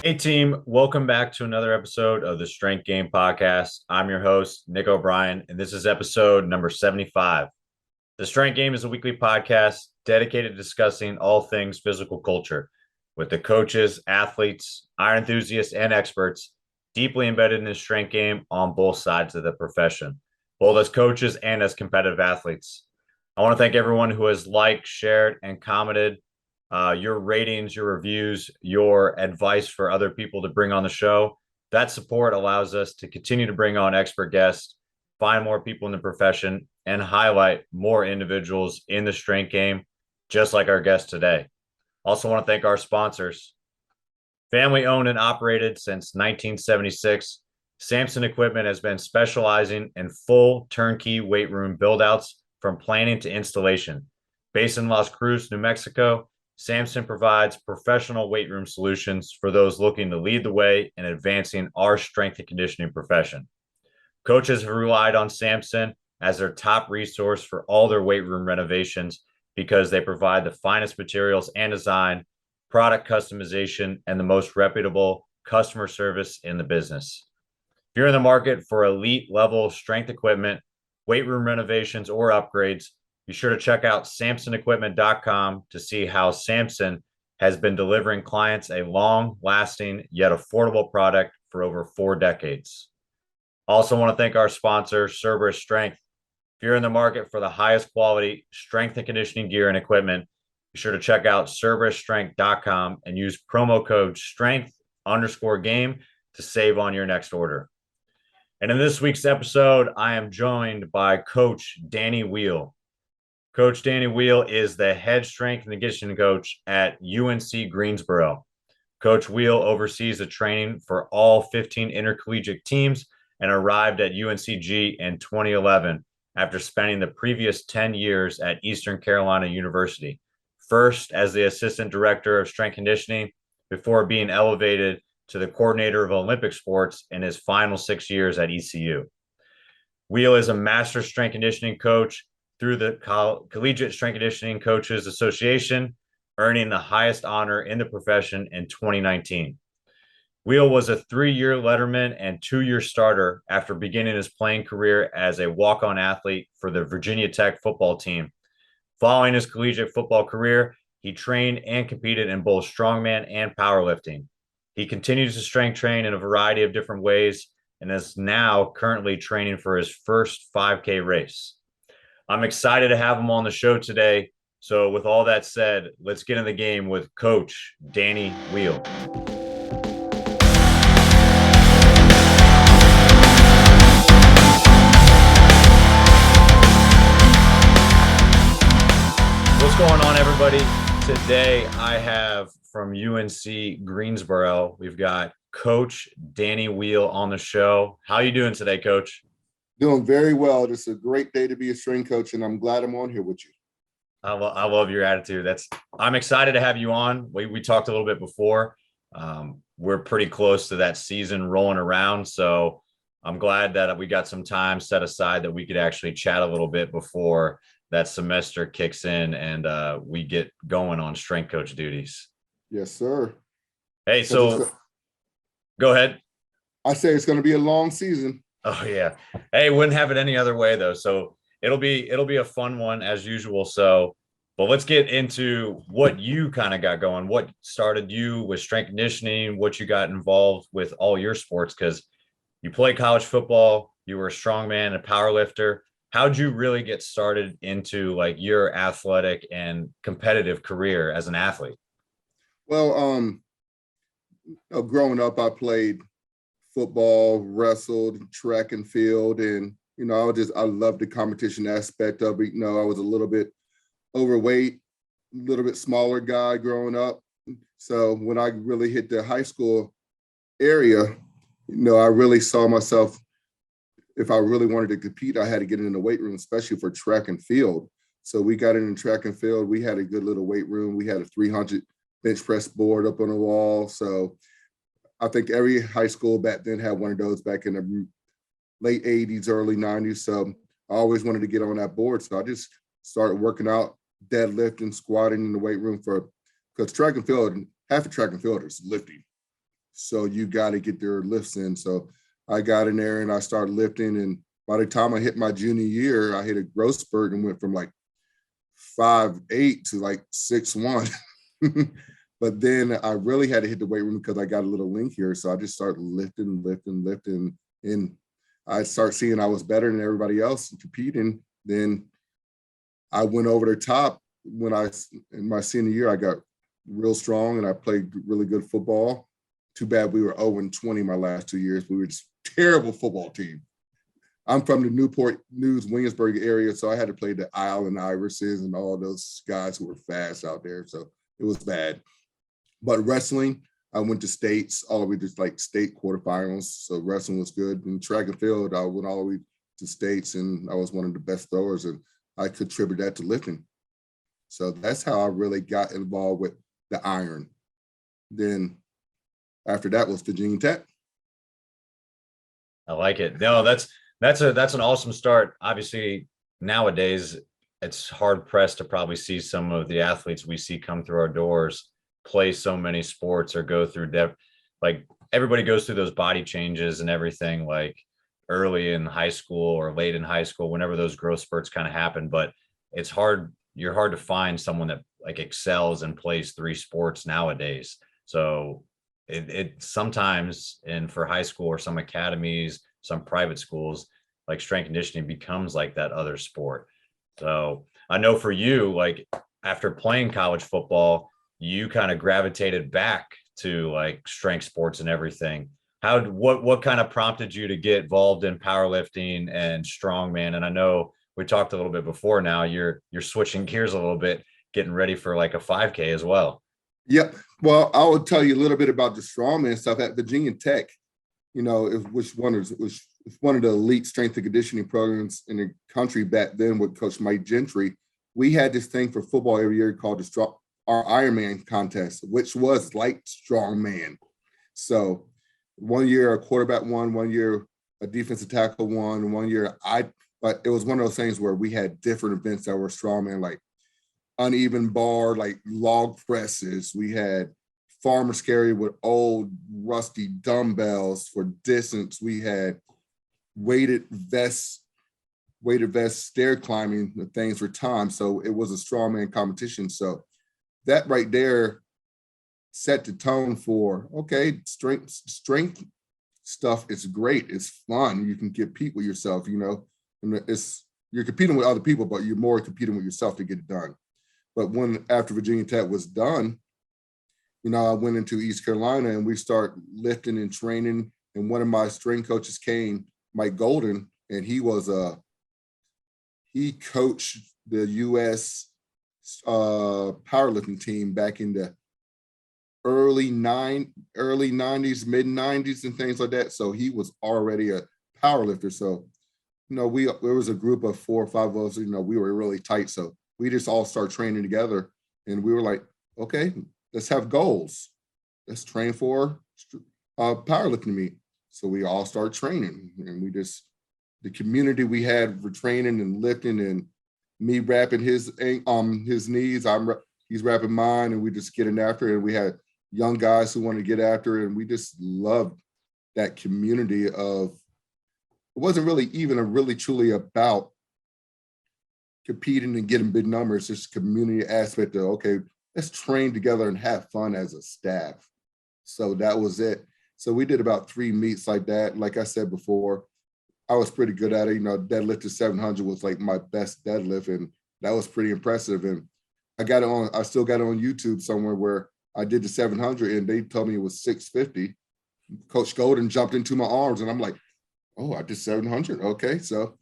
Hey team, welcome back to another episode of the Strength Game Podcast. I'm your host, Nick O'Brien, and this is episode number 75. The Strength Game is a weekly podcast dedicated to discussing all things physical culture with the coaches, athletes, iron enthusiasts, and experts deeply embedded in the strength game on both sides of the profession, both as coaches and as competitive athletes. I want to thank everyone who has liked, shared, and commented your ratings, your reviews, your advice for other people to bring on the show. That support allows us to continue to bring on expert guests, find more people in the profession, and highlight more individuals in the strength game, just like our guest today. Also, want to thank our sponsors. Family owned and operated since 1976, Samson Equipment has been specializing in full turnkey weight room buildouts from planning to installation. Based in Las Cruces, New Mexico, Samson provides professional weight room solutions for those looking to lead the way in advancing our strength and conditioning profession. Coaches have relied on Samson as their top resource for all their weight room renovations because they provide the finest materials and design, product customization, and the most reputable customer service in the business. If you're in the market for elite level strength equipment, weight room renovations, or upgrades, be sure to check out samsonequipment.com to see how Samson has been delivering clients a long lasting yet affordable product for over 4 decades. Also, want to thank our sponsor, Cerberus Strength. If you're in the market for the highest quality strength and conditioning gear and equipment, be sure to check out cerberusstrength.com and use promo code strength_game to save on your next order. And in this week's episode, I am joined by Coach Danny Wheel. Coach Danny Wheel is the head strength and conditioning coach at UNC-Greensboro. Coach Wheel oversees the training for all 15 intercollegiate teams and arrived at UNCG in 2011 after spending the previous 10 years at Eastern Carolina University, first as the assistant director of strength conditioning before being elevated to the coordinator of Olympic sports in his final 6 years at ECU. Wheel is a master strength conditioning coach through the Collegiate Strength Conditioning Coaches Association, earning the highest honor in the profession in 2019. Wheel was a 3-year letterman and 2-year starter after beginning his playing career as a walk-on athlete for the Virginia Tech football team. Following his collegiate football career, he trained and competed in both strongman and powerlifting. He continues to strength train in a variety of different ways and is now currently training for his first 5K race. I'm excited to have him on the show today. So with all that said, let's get in the game with Coach Danny Wheel. What's going on, everybody? Today I have from UNC-Greensboro, we've got Coach Danny Wheel on the show. How are you doing today, Coach? Doing very well. It's a great day to be a strength coach, and I'm glad I'm on here with you. I love your attitude. I'm excited to have you on. We talked a little bit before. We're pretty close to that season rolling around, so I'm glad that we got some time set aside that we could actually chat a little bit before that semester kicks in and we get going on strength coach duties. Yes, sir. Hey, so go ahead. I say it's going to be a long season. Oh yeah. Hey, wouldn't have it any other way though. So it'll be a fun one as usual. So, but let's get into what you kind of got going. What started you with strength conditioning? What you got involved with all your sports? Because you played college football, you were a strongman, a power lifter. How'd you really get started into like your athletic and competitive career as an athlete? Well, growing up, I played football, wrestled, track and field, and I loved the competition aspect of it. I was a little bit overweight, a little bit smaller guy growing up. So when I really hit the high school area, I really saw myself, if I really wanted to compete, I had to get in the weight room, especially for track and field. So we got in track and field. We had a good little weight room. We had a 300 bench press board up on the wall. So I think every high school back then had one of those back in the late 80s, early 90s. So I always wanted to get on that board. So I just started working out, deadlifting, squatting in the weight room because track and field, half of track and field is lifting. So you got to get their lifts in. So I got in there and I started lifting. And by the time I hit my junior year, I hit a growth spurt and went from like 5'8" to like 6'1". But then I really had to hit the weight room because I got a little link here. So I just started lifting. And I started seeing I was better than everybody else competing. Then I went over the top in my senior year, I got real strong and I played really good football. Too bad we were 0-20 my last 2 years. We were just a terrible football team. I'm from the Newport News, Williamsburg area, so I had to play the Allen Iverses and all those guys who were fast out there. So it was bad. But wrestling, I went to states, all the way to like state quarterfinals. So wrestling was good. In track and field, I went all the way to states, and I was one of the best throwers, and I contributed that to lifting. So that's how I really got involved with the iron. Then after that was Virginia Tech. I like it. No, that's an awesome start. Obviously, nowadays it's hard pressed to probably see some of the athletes we see come through our doors play so many sports or go through like everybody goes through those body changes and everything like early in high school or late in high school, whenever those growth spurts kind of happen. But it's hard. You're hard to find someone that like excels and plays 3 sports nowadays. So it sometimes, and for high school or some academies, some private schools, like strength conditioning becomes like that other sport. So I know for you, like after playing college football, you kind of gravitated back to like strength sports and everything. What kind of prompted you to get involved in powerlifting and strongman? And I know we talked a little bit before now, you're switching gears a little bit, getting ready for like a 5K as well. Yep. Well, I will tell you a little bit about the strongman stuff at Virginia Tech. You know, it was one of the elite strength and conditioning programs in the country back then with Coach Mike Gentry. We had this thing for football every year called our Ironman contest, which was like strongman. So 1 year a quarterback won, 1 year a defensive tackle won, 1 year but it was one of those things where we had different events that were strongman, like uneven bar, like log presses. We had farmer's carry with old rusty dumbbells for distance. We had weighted vest stair climbing, the things for time. So it was a strongman competition. So that right there set the tone for, okay, strength stuff is great. It's fun. You can compete with yourself, you know, and you're competing with other people, but you're more competing with yourself to get it done. But after Virginia Tech was done, you know, I went into East Carolina and we start lifting and training. And one of my strength coaches came, Mike Golden, and he coached the U.S. Powerlifting team back in the early 90s, mid 90s and things like that. So he was already a powerlifter. So, you know, there was a group of 4 or 5 of us, you know, we were really tight. So we just all started training together and we were like, okay, let's have goals. Let's train for powerlifting meet. So we all started training and the community we had for training and lifting and me wrapping his knees, he's wrapping mine, and we just getting after it. And we had young guys who wanted to get after it, and we just loved that community of, it wasn't really even really truly about competing and getting big numbers, just community aspect of, okay, let's train together and have fun as a staff. So that was it. So we did about 3 meets like that. Like I said before, I was pretty good at it. You know, deadlift to 700 was like my best deadlift, and that was pretty impressive. And I still got it on YouTube somewhere where I did the 700 and they told me it was 650. Coach Golden jumped into my arms and I'm like, oh, I did 700. Okay. So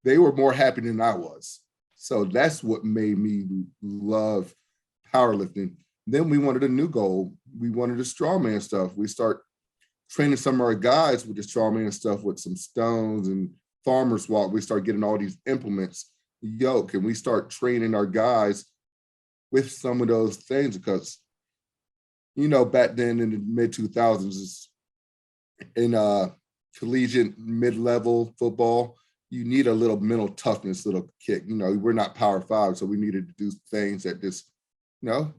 they were more happy than I was. So that's what made me love powerlifting. Then we wanted a new goal. We wanted the strongman stuff. We start training some of our guys with the strongman stuff with some stones and farmer's walk. We start getting all these implements, yoke, and we start training our guys with some of those things because, you know, back then in the mid 2000s, in collegiate mid-level football, you need a little mental toughness, little kick. You know, we're not Power 5, so we needed to do things that just, you know,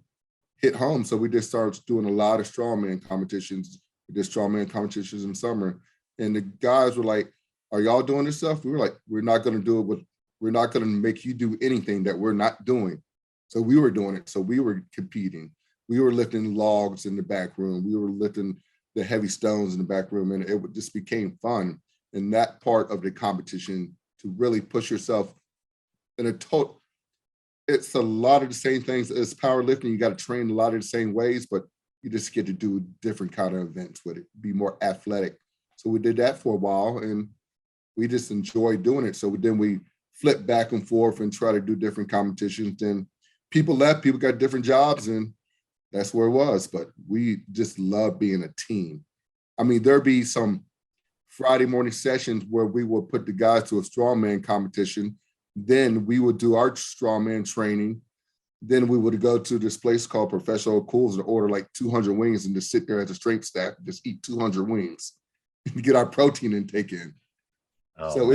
hit home. So we just started doing a lot of strongman competitions. We did strongman competitions in summer. And the guys were like, are y'all doing this stuff? We were like, we're not going to do it. We're not going to make you do anything that we're not doing. So we were doing it. So we were competing. We were lifting logs in the back room. We were lifting the heavy stones in the back room. And it just became fun. And that part of the competition to really push yourself in a total, it's a lot of the same things as powerlifting. You got to train a lot of the same ways, but you just get to do different kind of events with it, be more athletic. So we did that for a while and we just enjoyed doing it. So then we flipped back and forth and try to do different competitions. Then people left, people got different jobs, and that's where it was. But we just love being a team. I mean, there'd be some Friday morning sessions where we would put the guys to a strongman competition. Then we would do our strongman training. Then we would go to this place called Professional Cools and order like 200 wings and just sit there as a strength staff and just eat 200 wings and get our protein intake in. Oh, so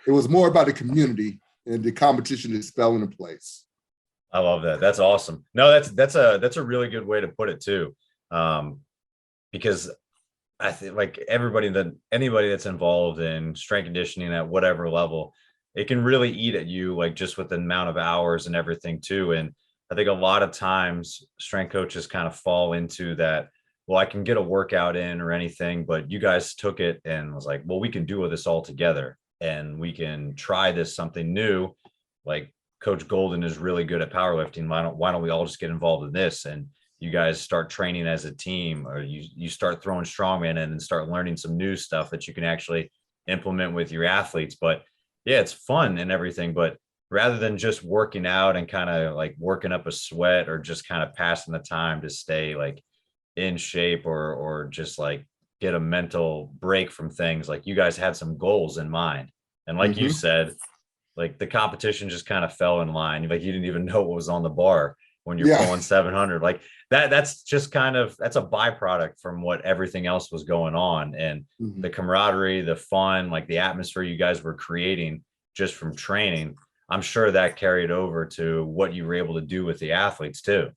it was more about the community and the competition that's fell into place. I love that. That's awesome. No, that's a really good way to put it too. Because I think like anybody that's involved in strength conditioning at whatever level, it can really eat at you, like just with the amount of hours and everything too. And I think a lot of times strength coaches kind of fall into that, well, I can get a workout in or anything, but you guys took it and was like, well, we can do this all together and we can try this something new. Like Coach Golden is really good at powerlifting. Why don't we all just get involved in this? And you guys start training as a team, or you start throwing strongman in and start learning some new stuff that you can actually implement with your athletes. But yeah, it's fun and everything, but rather than just working out and kind of like working up a sweat or just kind of passing the time to stay like in shape or just like get a mental break from things, like you guys had some goals in mind. And like you said, like the competition just kind of fell in line. Like you didn't even know what was on the bar when you're pulling 700. Like that's just that's a byproduct from what everything else was going on. And the camaraderie, the fun, like the atmosphere you guys were creating just from training, I'm sure that carried over to what you were able to do with the athletes too.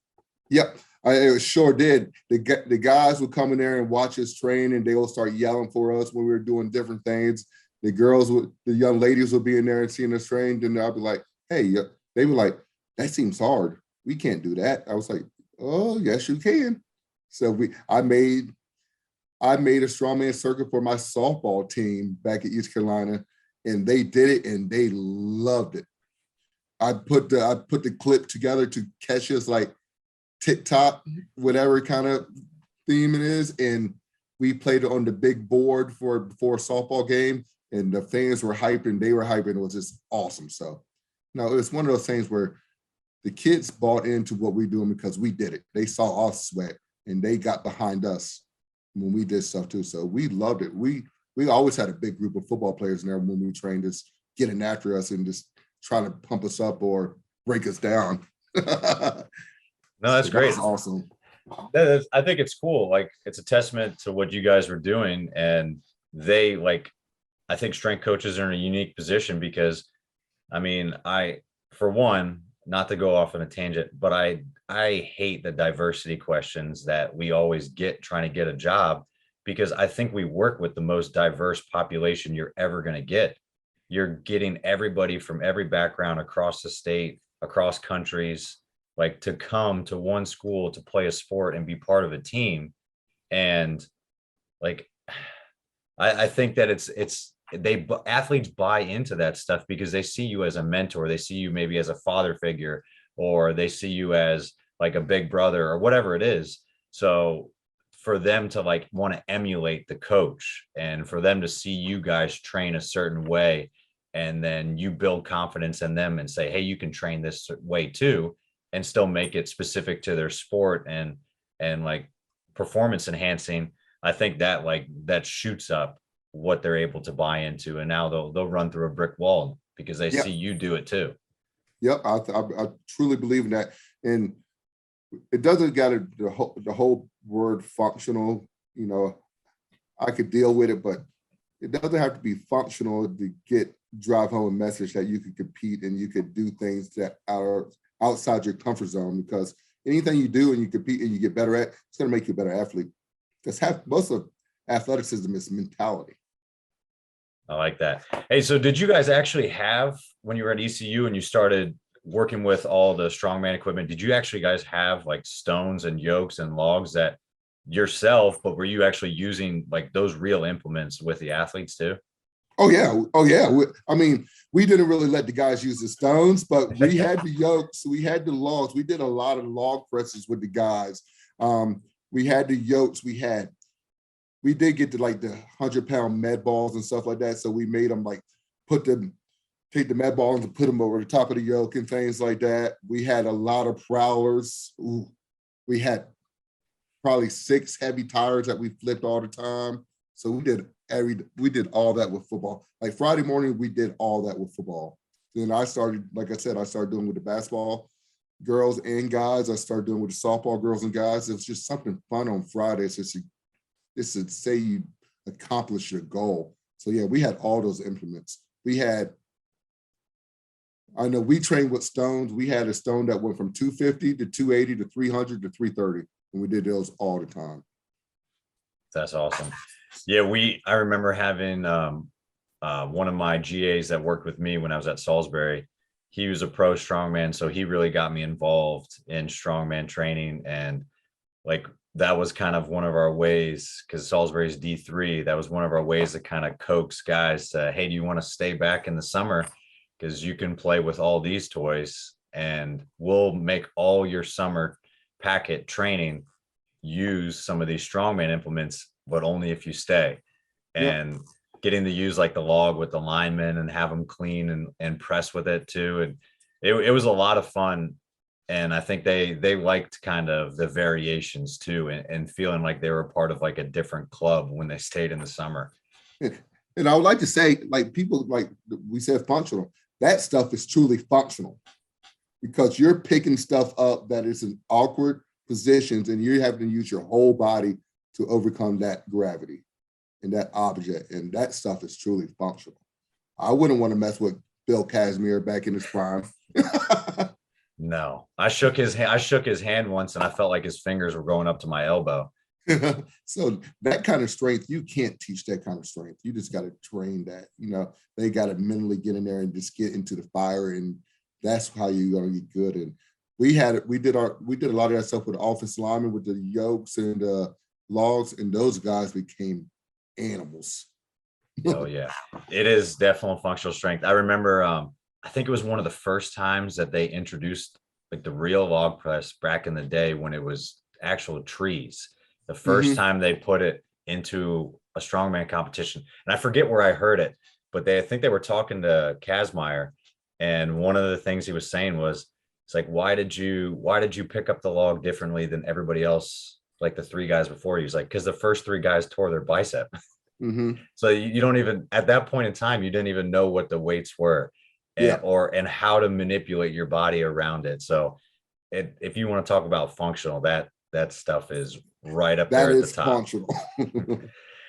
Yep. It sure did. The guys would come in there and watch us train, and they will start yelling for us when we were doing different things. The young ladies would be in there and seeing us train, and I'll be like, hey, they were like, that seems hard. We can't do that. I was like, oh, yes, you can. So I made a strongman circuit for my softball team back at East Carolina, and they did it and they loved it. I put the clip together to catch us like TikTok, whatever kind of theme it is, and we played it on the big board for a softball game, and the fans were hyping, they were hyping. It was just awesome. So no, it's one of those things where the kids bought into what we're doing because we did it. They saw us sweat and they got behind us when we did stuff too. So we loved it. We always had a big group of football players in there when we trained, just getting after us and just trying to pump us up or break us down. No, that's great. That's awesome. I think it's cool. Like it's a testament to what you guys were doing. And I think strength coaches are in a unique position because I mean, for one, not to go off on a tangent, but I hate the diversity questions that we always get trying to get a job, because I think we work with the most diverse population you're ever going to get. You're getting everybody from every background across the state, across countries, like to come to one school to play a sport and be part of a team. And like, I think that athletes buy into that stuff because they see you as a mentor. They see you maybe as a father figure, or they see you as like a big brother or whatever it is. So for them to like want to emulate the coach and for them to see you guys train a certain way, and then you build confidence in them and say, hey, you can train this way too, and still make it specific to their sport and like performance enhancing. I think that that shoots up what they're able to buy into, and now they'll run through a brick wall because they see you do it too. Yep, I truly believe in that, and it doesn't got the whole word functional. You know, I could deal with it, but it doesn't have to be functional to drive home a message that you could compete and you could do things that are outside your comfort zone. Because anything you do and you compete and you get better at, it's going to make you a better athlete. Because most of athleticism is mentality. I like that. Hey, so did you guys actually have, when you were at ECU and you started working with all the strongman equipment, did you actually guys have like stones and yokes and logs that yourself, but were you actually using like those real implements with the athletes too? Oh yeah. I mean, we didn't really let the guys use the stones, but we had the yokes, we had the logs. We did a lot of log presses with the guys. We had the yokes. We did get to like the 100-pound med balls and stuff like that. So we made them like take the med balls and put them over the top of the yoke and things like that. We had a lot of prowlers. Ooh, we had probably 6 heavy tires that we flipped all the time. So we did all that with football. Like Friday morning, we did all that with football. Then I started, like I said, I started doing with the basketball girls and guys. I started doing with the softball girls and guys. It was just something fun on Fridays. It's to say you accomplish your goal. So yeah, we had all those implements. I know we trained with stones. We had a stone that went from 250 to 280 to 300 to 330. And we did those all the time. That's awesome. Yeah, I remember having one of my GAs that worked with me when I was at Salisbury. He was a pro strongman, so he really got me involved in strongman training. And like that was kind of one of our ways, because Salisbury's D3, that was one of our ways to kind of coax guys to, hey, do you want to stay back in the summer? Because you can play with all these toys and we'll make all your summer packet training use some of these strongman implements, but only if you stay. And getting to use like the log with the linemen and have them clean and press with it too. And it was a lot of fun. And I think they liked kind of the variations too, and feeling like they were part of like a different club when they stayed in the summer. And I would like to say, like people, like we said, functional, that stuff is truly functional because you're picking stuff up that is in awkward positions and you're having to use your whole body to overcome that gravity and that object. And that stuff is truly functional. I wouldn't want to mess with Bill Casimir back in his prime. No, I shook his hand once and I felt like his fingers were going up to my elbow. So that kind of strength, you can't teach that kind of strength. You just got to train that. They got to mentally get in there and just get into the fire, and that's how you're going to get good. And we did a lot of that stuff with the offensive linemen with the yokes and logs, and those guys became animals. Oh yeah, it is definitely functional strength. I remember, I think it was one of the first times that they introduced like the real log press back in the day when it was actual trees. The first time they put it into a strongman competition, and I forget where I heard it, but I think they were talking to Kazmaier, and one of the things he was saying was, it's like, why did you pick up the log differently than everybody else, like the 3 guys before you? He's like, because the first 3 guys tore their bicep. So you don't even, at that point in time, you didn't even know what the weights were and how to manipulate your body around it. So if you want to talk about functional, that stuff is right up there at the top. Functional.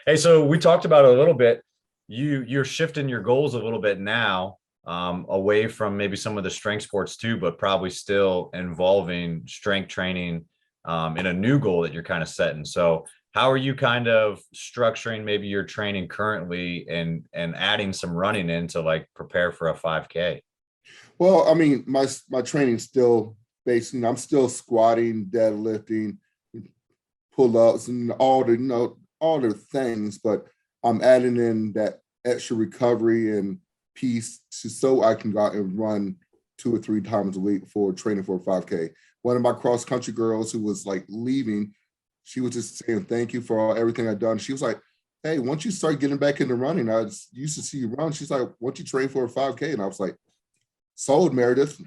Hey, so we talked about it a little bit. You're shifting your goals a little bit now, away from maybe some of the strength sports too, but probably still involving strength training in a new goal that you're kind of setting. So how are you kind of structuring maybe your training currently and adding some running in to like prepare for a 5K? Well, I mean, my training's still basically, I'm still squatting, deadlifting, pull-ups, and all the things, but I'm adding in that extra recovery and piece so I can go out and run 2 or 3 times a week for training for a 5K. One of my cross-country girls who was like leaving, she was just saying thank you for everything I've done. She was like, hey, once you start getting back into running, I used to see you run. She's like, once you train for a 5K? And I was like, sold, Meredith.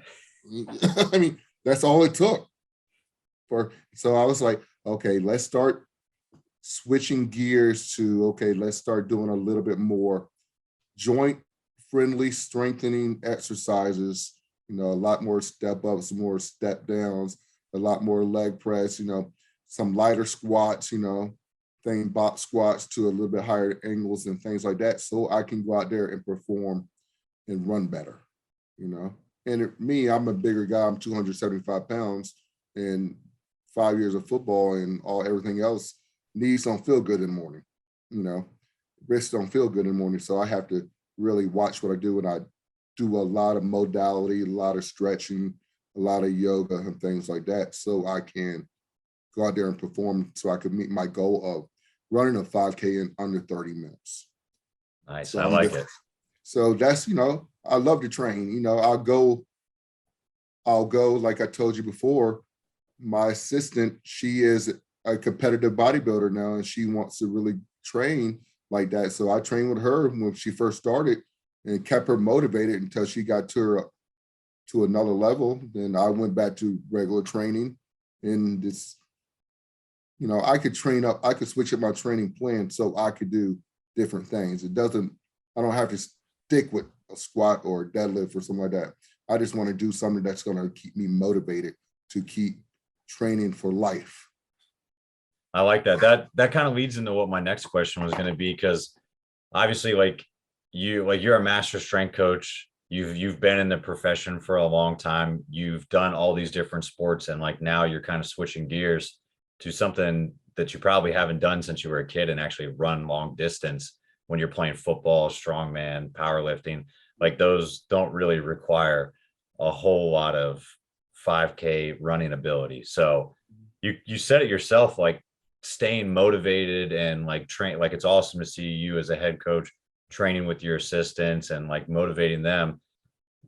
I mean, that's all it took. So I was like, okay, let's start switching gears to, okay, let's start doing a little bit more joint-friendly strengthening exercises, a lot more step ups, more step downs, a lot more leg press, some lighter squats, box squats to a little bit higher angles and things like that, so I can go out there and perform and run better, And me, I'm a bigger guy. I'm 275 pounds, and 5 years of football and everything else, knees don't feel good in the morning, wrists don't feel good in the morning. So I have to really watch what I do, and I do a lot of modality, a lot of stretching, a lot of yoga and things like that, so I can go out there and perform, so I can meet my goal of running a 5K in under 30 minutes. Nice. So I like it. So that's, I love to train. I'll go, like I told you before, my assistant, she is a competitive bodybuilder now, and she wants to really train like that. So I trained with her when she first started and kept her motivated until she got to another level. Then I went back to regular training, and this, I could switch up my training plan so I could do different things. I don't have to stick with a squat or a deadlift or something like that. I just want to do something that's going to keep me motivated to keep training for life. I like that. That kind of leads into what my next question was going to be, because obviously, you're a master strength coach. You've been in the profession for a long time. You've done all these different sports, and now you're kind of switching gears to something that you probably haven't done since you were a kid, and actually run long distance when you're playing football, strongman, powerlifting. Those don't really require a whole lot of 5K running ability. So you said it yourself, staying motivated and train, it's awesome to see you as a head coach training with your assistants and motivating them.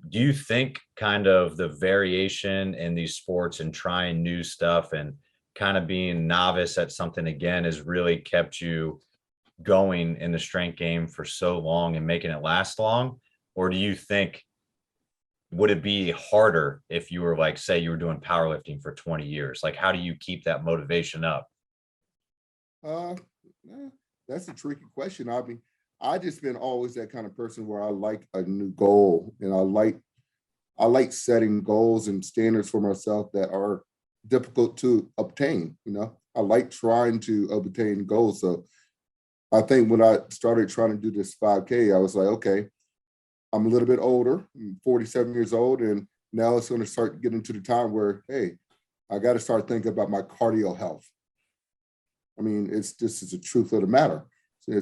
Do you think kind of the variation in these sports and trying new stuff and kind of being novice at something again has really kept you going in the strength game for so long and making it last long? Or do you think, would it be harder if you were say you were doing powerlifting for 20 years? How do you keep that motivation up? That's a tricky question. I mean, I just been always that kind of person where I like a new goal, and I like setting goals and standards for myself that are difficult to obtain. I like trying to obtain goals. So I think when I started trying to do this 5K, I was like, okay, I'm a little bit older, I'm 47 years old, and now it's going to start getting to the time where, hey, I got to start thinking about my cardio health. I mean, it's the truth of the matter.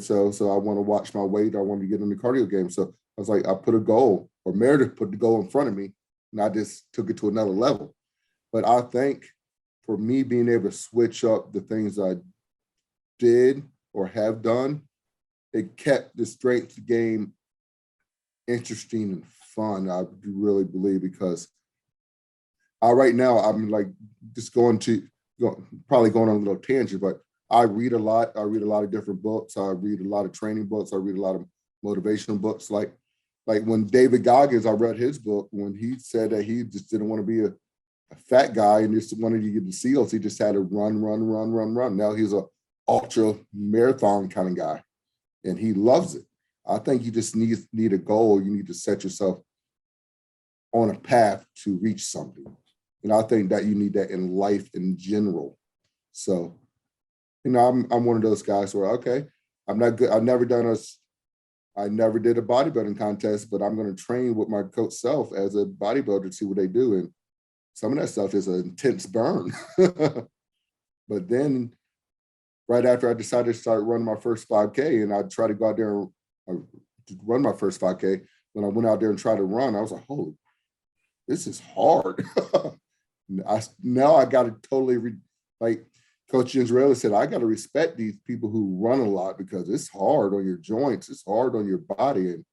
So I want to watch my weight. I want to get in the cardio game. So I was like, I put a goal, or Meredith put the goal in front of me, and I just took it to another level. But I think for me, being able to switch up the things I did or have done, it kept the strength game interesting and fun. I really believe, because right now I'm just probably going on a little tangent, but I read a lot. I read a lot of different books. I read a lot of training books. I read a lot of motivational books. Like when David Goggins, I read his book when he said that he just didn't want to be a fat guy and just wanted to get the SEALs. He just had to run. Now he's a ultra marathon kind of guy, and he loves it. I think you just need a goal. You need to set yourself on a path to reach something. And I think that you need that in life in general. So, I'm one of those guys where, okay, I'm not good. I never did a bodybuilding contest, but I'm going to train with my coach self as a bodybuilder to see what they do. And some of that stuff is an intense burn. But then right after I decided to start running my first 5K, and I tried to go out there and run my first 5K, when I went out there and tried to run, I was like, holy, this is hard. Now I got to totally, Coach Gingerelli said, I got to respect these people who run a lot, because it's hard on your joints. It's hard on your body. And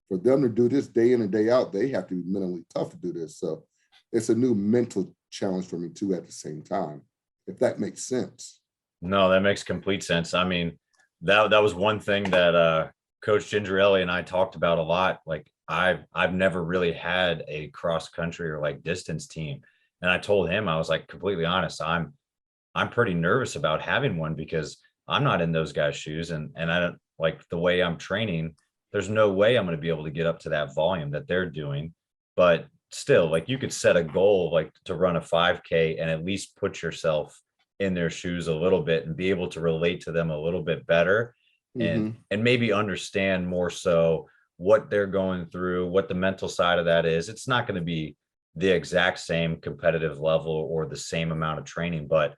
for them to do this day in and day out, they have to be mentally tough to do this. So it's a new mental challenge for me too at the same time, if that makes sense. No, that makes complete sense. I mean, that was one thing that Coach Gingerelli and I talked about a lot. I've never really had a cross country or distance team. And I told him, I was completely honest, I'm pretty nervous about having one, because I'm not in those guys' shoes, and I don't the way I'm training. There's no way I'm going to be able to get up to that volume that they're doing. But still, you could set a goal to run a 5K and at least put yourself in their shoes a little bit and be able to relate to them a little bit better, and maybe understand more so what they're going through, what the mental side of that is. It's not going to be the exact same competitive level or the same amount of training, but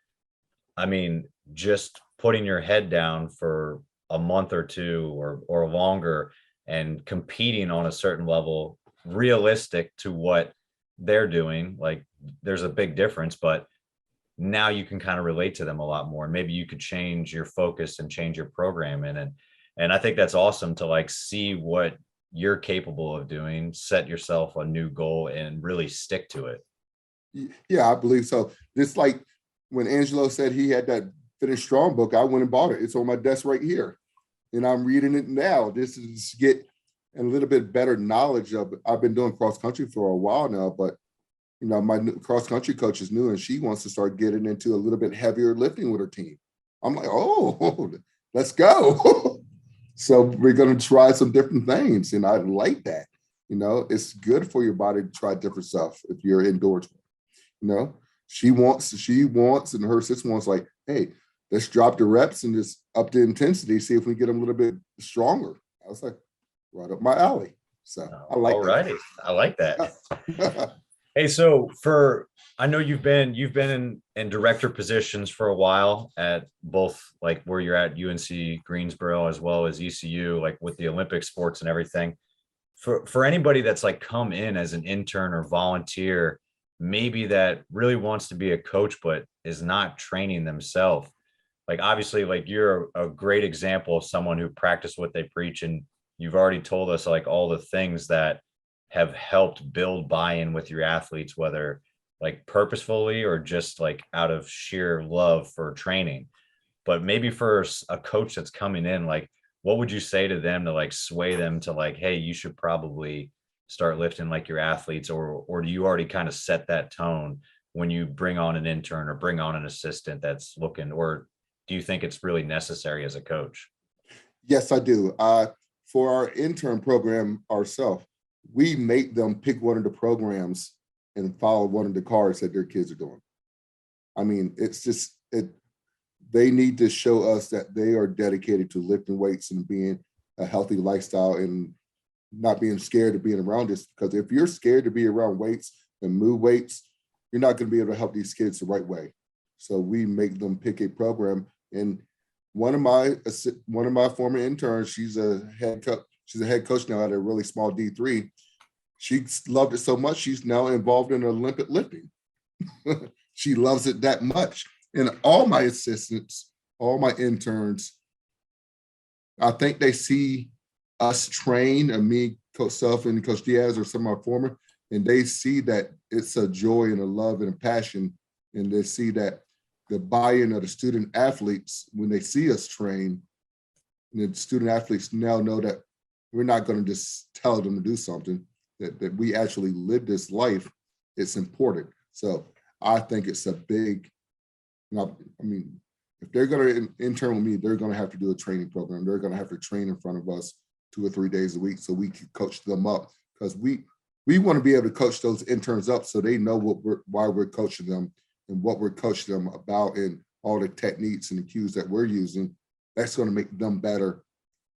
I mean, just putting your head down for a month or two or longer and competing on a certain level realistic to what they're doing, like there's a big difference, but now you can kind of relate to them a lot more. Maybe you could change your focus and change your program in it. And I think that's awesome to like see what you're capable of doing, set yourself a new goal and really stick to it. Yeah, I believe so. Just like when Angelo said he had that Finish Strong book, I went and bought it. It's on my desk right here. And I'm reading it now. This is to get a little bit better knowledge of it. I've been doing cross country for a while now, but my cross country coach is new and she wants to start getting into a little bit heavier lifting with her team. I'm like, oh, let's go. So we're going to try some different things. And I like that. It's good for your body to try different stuff if you're indoors. She wants, and her sister wants like, hey, let's drop the reps and just up the intensity, see if we get them a little bit stronger. I was like, right up my alley. So I like all righty. I like that. that. Hey, so I know you've been in director positions for a while at both like where you're at UNC-Greensboro as well as ECU, like with the Olympic sports and everything. For anybody that's like come in as an intern or volunteer, maybe that really wants to be a coach but is not training themselves. Like obviously, like you're a great example of someone who practiced what they preach, and you've already told us like all the things that have helped build buy-in with your athletes, whether like purposefully or just like out of sheer love for training. But maybe for a coach that's coming in, like what would you say to them to like sway them to like, hey, you should probably start lifting like your athletes, or do you already kind of set that tone when you bring on an intern or bring on an assistant that's looking, or do you think it's really necessary as a coach? Yes, I do. For our intern program ourselves, we make them pick one of the programs and follow one of the cards that their kids are doing. I mean, it's just they need to show us that they are dedicated to lifting weights and being a healthy lifestyle and not being scared of being around this. Because if you're scared to be around weights and move weights, you're not going to be able to help these kids the right way. So we make them pick a program. And one of my former interns, she's a head coach now at a really small D3. She loved it so much, she's now involved in Olympic lifting. She loves it that much. And all my assistants, all my interns, I think they see us train, and me, Coach Self and Coach Diaz or some of my former, and they see that it's a joy and a love and a passion. And they see that the buy-in of the student athletes, when they see us train, and the student athletes now know that we're not going to just tell them to do something, that we actually live this life. It's important. So I think it's a big, I mean, if they're going to intern with me, they're going to have to do a training program. They're going to have to train in front of us 2 or 3 days a week so we can coach them up, because we want to be able to coach those interns up so they know why we're coaching them and what we're coaching them about, and all the techniques and the cues that we're using. That's going to make them better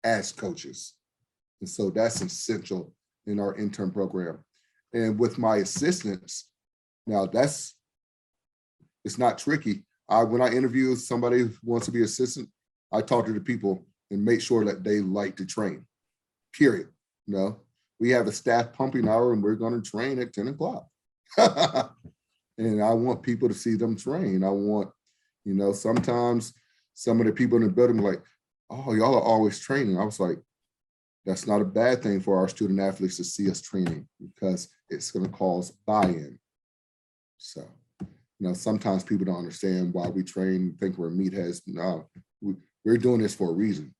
as coaches. And so that's essential in our intern program. And with my assistants, now it's not tricky. When I interview somebody who wants to be assistant, I talk to the people and make sure that they like to train, period. We have a staff pumping hour and we're going to train at 10 o'clock. And I want people to see them train. I want, sometimes some of the people in the building are like, oh, y'all are always training. I was like, that's not a bad thing for our student athletes to see us training, because it's going to cause buy-in. So, sometimes people don't understand why we train, think we're meatheads. No, we're doing this for a reason.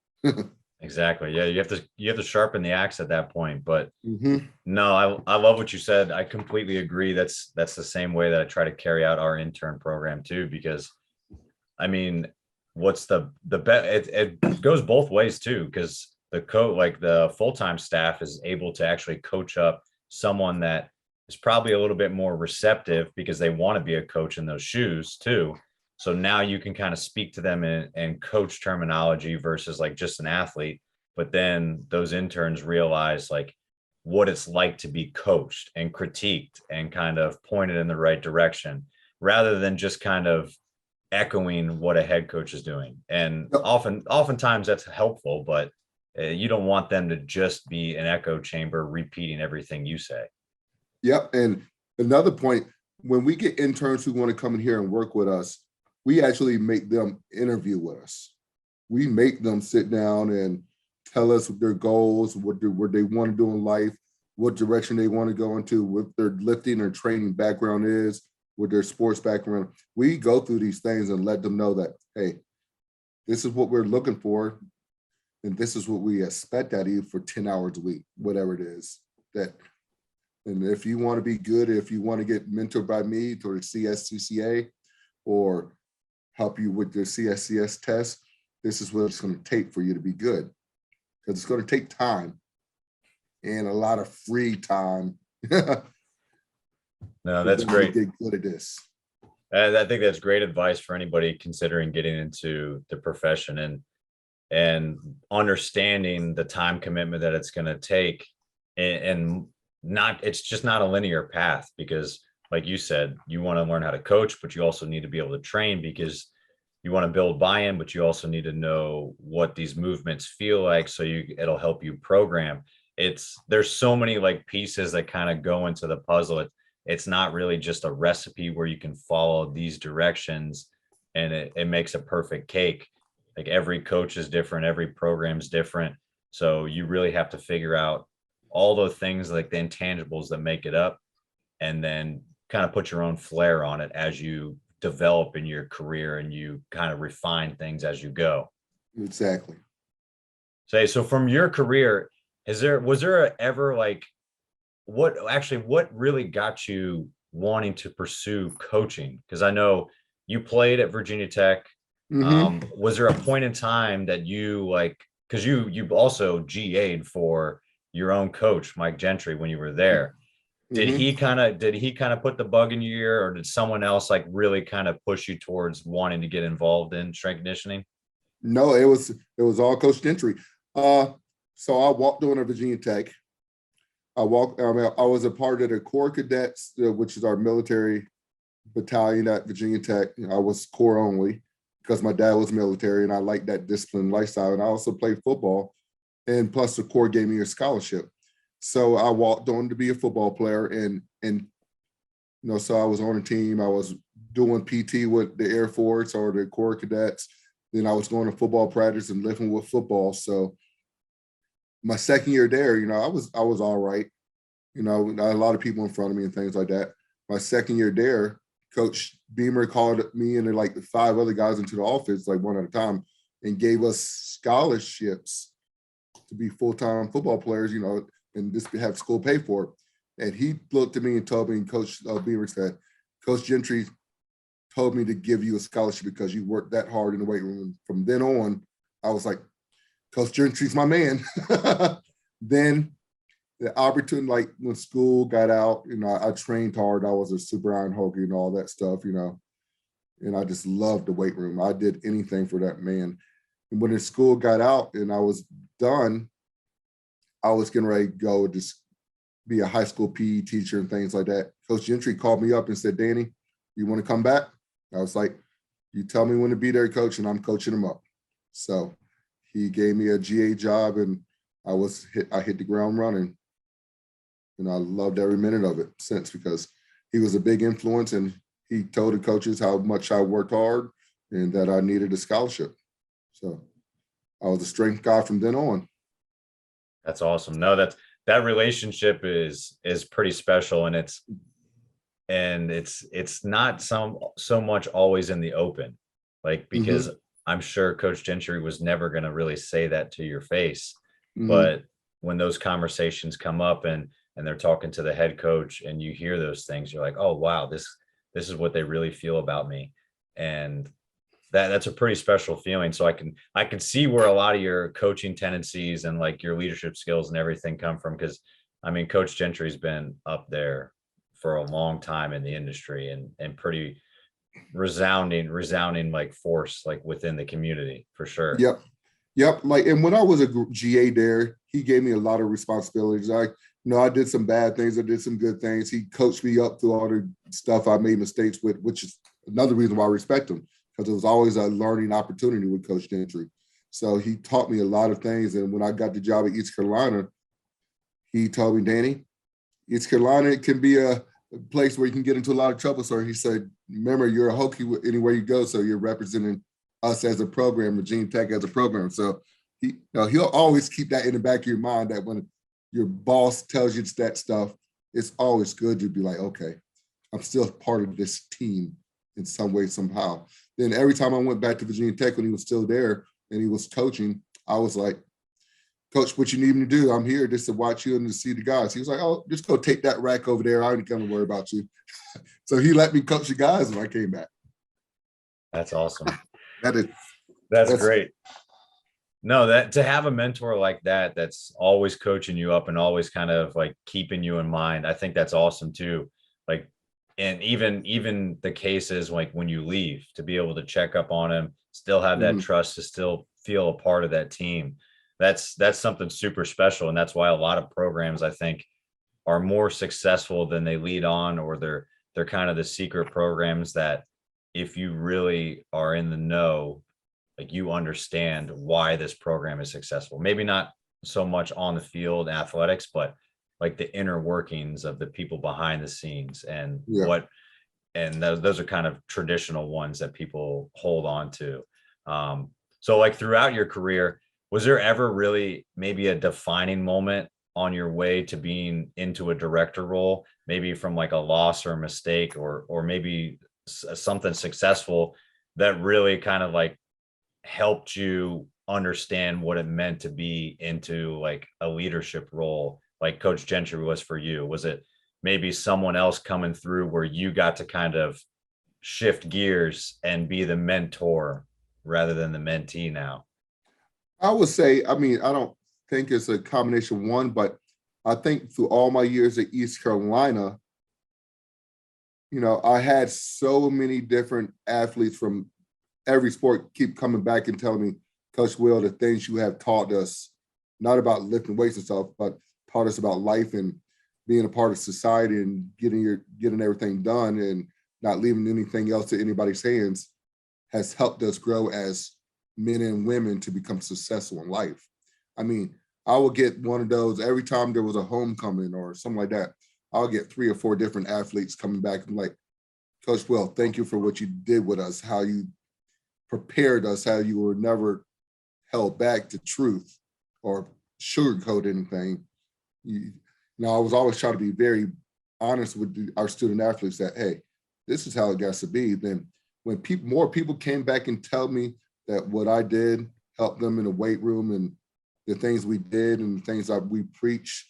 Exactly. Yeah, you have to sharpen the axe at that point. But Mm-hmm. no, I love what you said. I completely agree. That's the same way that I try to carry out our intern program too, because I mean, what's the bet? It goes both ways too, because the full-time staff is able to actually coach up someone that is probably a little bit more receptive because they want to be a coach in those shoes too. So now you can kind of speak to them and coach terminology versus like just an athlete. But then those interns realize like what it's like to be coached and critiqued and kind of pointed in the right direction, rather than just kind of echoing what a head coach is doing. And Yep. oftentimes that's helpful, but you don't want them to just be an echo chamber repeating everything you say. Yep. And another point, when we get interns who want to come in here and work with us, we actually make them interview with us. We make them sit down and tell us their goals, what they want to do in life, what direction they want to go into, what their lifting or training background is, with their sports background. We go through these things and let them know that, hey, this is what we're looking for, and this is what we expect out of you for 10 hours a week, whatever it is. And if you want to be good, if you want to get mentored by me toward CSCCA or help you with your CSCS test, this is what it's going to take for you to be good. Because it's going to take time and a lot of free time. No, that's great. Get good at this. I think that's great advice for anybody considering getting into the profession and understanding the time commitment that it's going to take, and not, it's just not a linear path, because like you said, you want to learn how to coach, but you also need to be able to train, because you want to build buy-in, but you also need to know what these movements feel like, so it'll help you program. There's so many like pieces that kind of go into the puzzle. It's not really just a recipe where you can follow these directions and it makes a perfect cake. Like every coach is different, every program's different. So you really have to figure out all the things, like the intangibles that make it up, and then kind of put your own flair on it as you develop in your career and you kind of refine things as you go. Exactly. So from your career, was there ever like, what really got you wanting to pursue coaching? Because I know you played at Virginia Tech. Was there a point in time that you like, because you also GA'd for your own coach, Mike Gentry, when you were there? Did he kind of put the bug in your ear, or did someone else like really kind of push you towards wanting to get involved in strength conditioning? No, it was all Coach Gentry. So I walked on at Virginia Tech. I was a part of the Corps Cadets, which is our military battalion at Virginia Tech. I was Corps only because my dad was military, and I liked that disciplined lifestyle. And I also played football, and plus the Corps gave me a scholarship. So I walked on to be a football player, and so I was on a team. I was doing PT with the Air Force or the Corps Cadets. Then I was going to football practice and living with football. So my second year there, I was all right. I had a lot of people in front of me and things like that. My second year there, Coach Beamer called me and like 5 other guys into the office, like one at a time, and gave us scholarships to be full-time football players, and just have school pay for it. And he looked at me and told me, and Coach Beamer said, Coach Gentry told me to give you a scholarship because you worked that hard in the weight room. From then on, I was like, Coach Gentry's my man. Then the opportunity, like when school got out, I trained hard. I was a super iron hugger and all that stuff, and I just loved the weight room. I did anything for that man. And when the school got out and I was done, I was getting ready to go just be a high school PE teacher and things like that. Coach Gentry called me up and said, Danny, you want to come back? I was like, you tell me when to be there, coach, and I'm coaching him up. So he gave me a GA job, and I hit the ground running. And I loved every minute of it since, because he was a big influence, and he told the coaches how much I worked hard and that I needed a scholarship. So I was a strength guy from then on. That's awesome. No, that relationship is pretty special, and it's not so much always in the open, like, because I'm sure Coach Gentry was never going to really say that to your face, but when those conversations come up and they're talking to the head coach and you hear those things, you're like, oh wow, this is what they really feel about me. And that's a pretty special feeling. So I can see where a lot of your coaching tendencies and like your leadership skills and everything come from, because I mean, Coach Gentry's been up there for a long time in the industry, and pretty resounding like force like within the community for sure. Yep. Like, and when I was a GA there, he gave me a lot of responsibilities. I did some bad things. I did some good things. He coached me up through all the stuff I made mistakes with, which is another reason why I respect him, because it was always a learning opportunity with Coach Gentry. So he taught me a lot of things. And when I got the job at East Carolina, he told me, Danny, East Carolina can be a place where you can get into a lot of trouble. So he said, remember, you're a Hokie anywhere you go. So you're representing us as a program, Virginia Tech as a program. So he'll always keep that in the back of your mind, that when your boss tells you that stuff, it's always good to be like, okay, I'm still part of this team in some way, somehow. Then every time I went back to Virginia Tech when he was still there and he was coaching, I was like, Coach, what you need me to do? I'm here just to watch you and to see the guys. He was like, oh, just go take that rack over there. I ain't gonna worry about you. So he let me coach the guys when I came back. That's awesome. That's great. No, that to have a mentor like that, that's always coaching you up and always kind of like keeping you in mind. I think that's awesome too. Like, and even the cases like when you leave, to be able to check up on him, still have that trust, to still feel a part of that team. That's something super special. And that's why a lot of programs, I think, are more successful than they lead on, or they're kind of the secret programs that if you really are in the know, like you understand why this program is successful. Maybe not so much on the field athletics, but like the inner workings of the people behind the scenes and those are kind of traditional ones that people hold on to. So like throughout your career, was there ever really maybe a defining moment on your way to being into a director role, maybe from like a loss or a mistake, or maybe something successful that really kind of like helped you understand what it meant to be into like a leadership role like Coach Gentry was for you? Was it maybe someone else coming through where you got to kind of shift gears and be the mentor rather than the mentee now? I would say, I don't think it's a combination of one, but I think through all my years at East Carolina, I had so many different athletes from every sport keep coming back and telling me, Coach Will, the things you have taught us, not about lifting weights and stuff, but taught us about life and being a part of society and getting everything done and not leaving anything else to anybody's hands, has helped us grow as men and women to become successful in life. I will get one of those every time there was a homecoming or something like that. I'll get 3 or 4 different athletes coming back and like, Coach Will, thank you for what you did with us, how you prepared us, how you were never held back to truth or sugarcoat anything. I was always trying to be very honest with our student athletes that, hey, this is how it got to be. Then when more people came back and tell me that what I did helped them in the weight room and the things we did and the things that we preach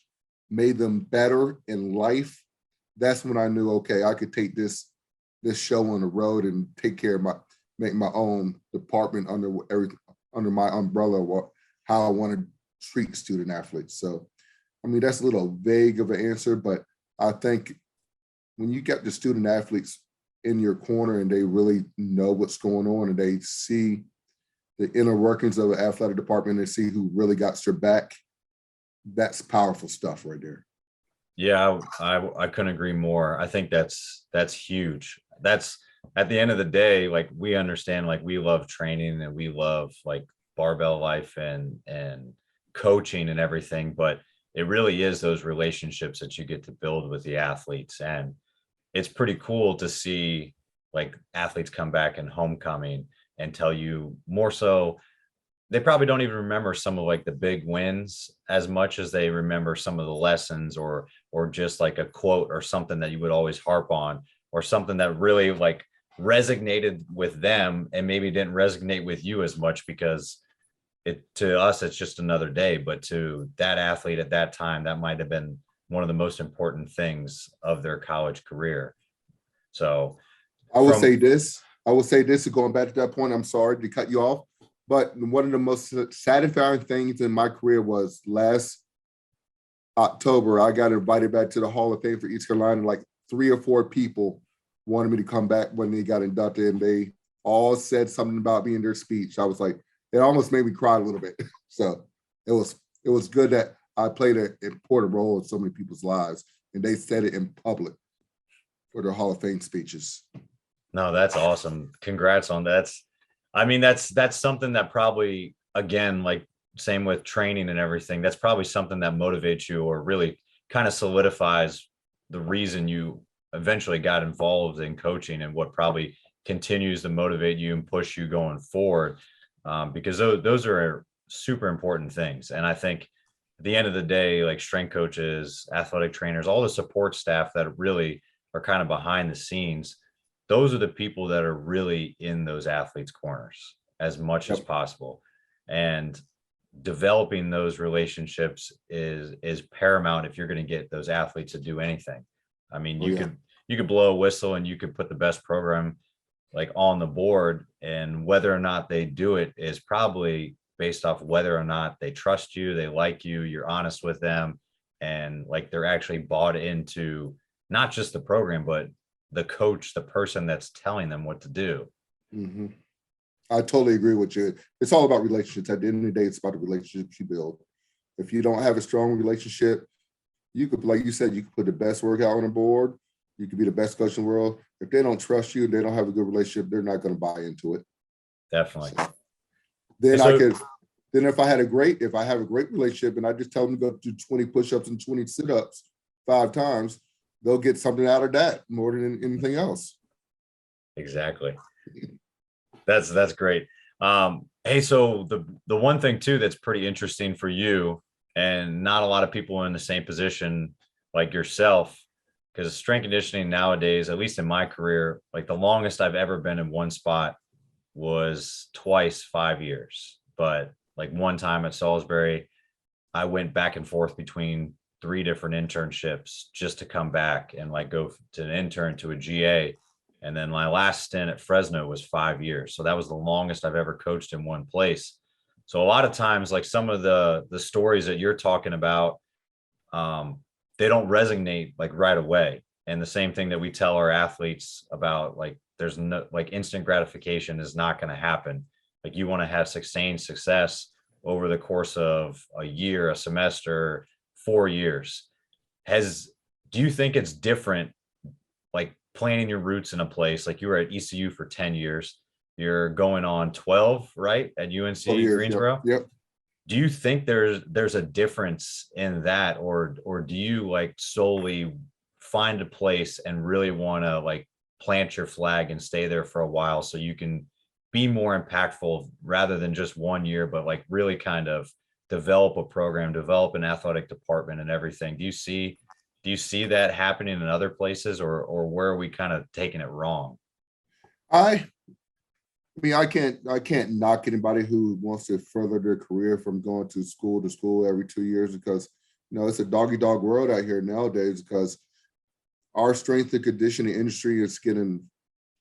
made them better in life, that's when I knew, okay, I could take this show on the road and take care of make my own department under my umbrella, how I want to treat student athletes. So, that's a little vague of an answer, but I think when you get the student athletes in your corner and they really know what's going on and they see the inner workings of the athletic department, they see who really got your back, that's powerful stuff right there. Yeah, I couldn't agree more. I think that's huge. That's at the end of the day, like we understand, like we love training and we love like barbell life and coaching and everything, but it really is those relationships that you get to build with the athletes. And it's pretty cool to see like athletes come back in homecoming and tell you more so. They probably don't even remember some of like the big wins as much as they remember some of the lessons or just like a quote or something that you would always harp on, or something that really like resonated with them and maybe didn't resonate with you as much because to us it's just another day, but to that athlete at that time that might have been one of the most important things of their college career. So I will say this, going back to that point, I'm sorry to cut you off, but one of the most satisfying things in my career was last October, I got invited back to the Hall of Fame for East Carolina. Like 3 or 4 people wanted me to come back when they got inducted, and they all said something about me in their speech. I was like, it almost made me cry a little bit. So it was good that I played an important role in so many people's lives, and they said it in public for their Hall of Fame speeches. No, that's awesome. Congrats on that. I mean, that's something that probably, again, like same with training and everything, that's probably something that motivates you or really kind of solidifies the reason you eventually got involved in coaching and what probably continues to motivate you and push you going forward. Because those are super important things. And I think at the end of the day, like strength coaches, athletic trainers, all the support staff that really are kind of behind the scenes, those are the people that are really in those athletes' corners as much as Yep. possible. And developing those relationships is paramount if you're going to get those athletes to do anything. I mean, Oh, yeah. you could blow a whistle and you could put the best program like on the board, and whether or not they do it is probably based off whether or not they trust you, they like you, you're honest with them, and like they're actually bought into not just the program, but the coach, the person that's telling them what to do. Hmm. I totally agree with you. It's all about relationships. At the end of the day, it's about the relationships you build. If you don't have a strong relationship, you could, like you said, you could put the best workout on the board. You could be the best coach in the world. If they don't trust you, they don't have a good relationship, they're not going to buy into it. Definitely. So then I So could, then if I have a great relationship and I just tell them to go do 20 push-ups and 20 sit-ups 5 times, they'll get something out of that more than anything else. exactly. That's great. Hey, so the one thing too that's pretty interesting for you, and not a lot of people in the same position like yourself, because strength conditioning nowadays, at least in my career, like the longest I've ever been in one spot was twice 5 years. But like one time at Salisbury, I went back and forth between 3 different internships just to come back and like go to an intern to a GA. And then my last stint at Fresno was 5 years. So that was the longest I've ever coached in one place. So a lot of times, like some of the stories that you're talking about, um, they don't resonate like right away. And the same thing that we tell our athletes about, like there's no like instant gratification is not going to happen. Like you want to have sustained success over the course of a year, a semester, 4 years. Has Do you think it's different, like planting your roots in a place like you were at ECU for 10 years, you're going on 12, right? At 12 UNC years. Yep. Greensboro. Yep. Do you think there's a difference in that, or do you like solely find a place and really want to like plant your flag and stay there for a while so you can be more impactful rather than just 1 year, but like really kind of develop a program, develop an athletic department and everything? Do you see that happening in other places, or where are we kind of taking it wrong? I mean, I can't knock anybody who wants to further their career from going to school every 2 years, because it's a doggy dog world out here nowadays, because our strength and conditioning industry is getting,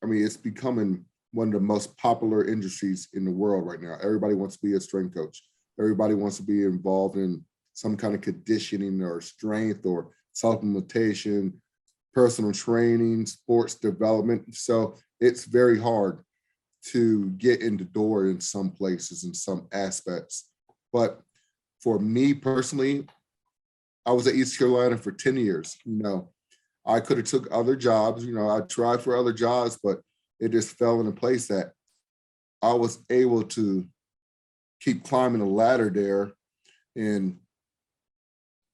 I mean, it's becoming one of the most popular industries in the world right now. Everybody wants to be a strength coach. Everybody wants to be involved in some kind of conditioning or strength or supplementation, personal training, sports development. So it's very hard to get in the door in some places, in some aspects. But for me personally, I was at East Carolina for 10 years. I could have took other jobs. I tried for other jobs, but it just fell into place that I was able to keep climbing the ladder there. And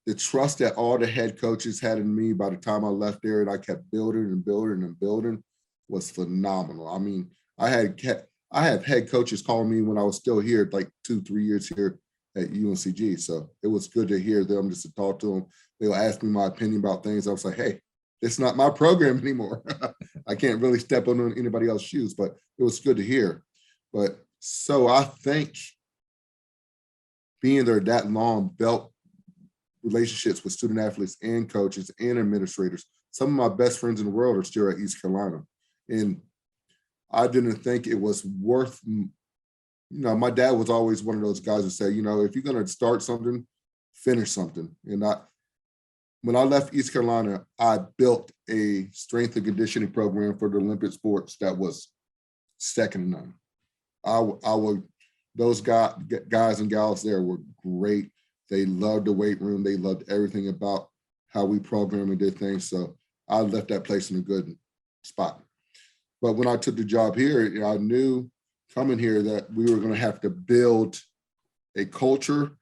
the trust that all the head coaches had in me by the time I left there, and I kept building and building and building, was phenomenal. I mean, I have head coaches calling me when I was still here, like 2-3 years here at UNCG. So it was good to hear them, just to talk to them. They'll ask me my opinion about things. I was like, hey, it's not my program anymore. I can't really step on anybody else's shoes, but it was good to hear. But so I think being there that long, built relationships with student athletes and coaches and administrators. Some of my best friends in the world are still at East Carolina. And I didn't think it was worth, my dad was always one of those guys who say, if you're going to start something, finish something. And when I left East Carolina, I built a strength and conditioning program for the Olympic sports that was second to none. Those guys and gals there were great. They loved the weight room. They loved everything about how we programmed and did things. So I left that place in a good spot. But when I took the job here, I knew coming here that we were going to have to build a culture,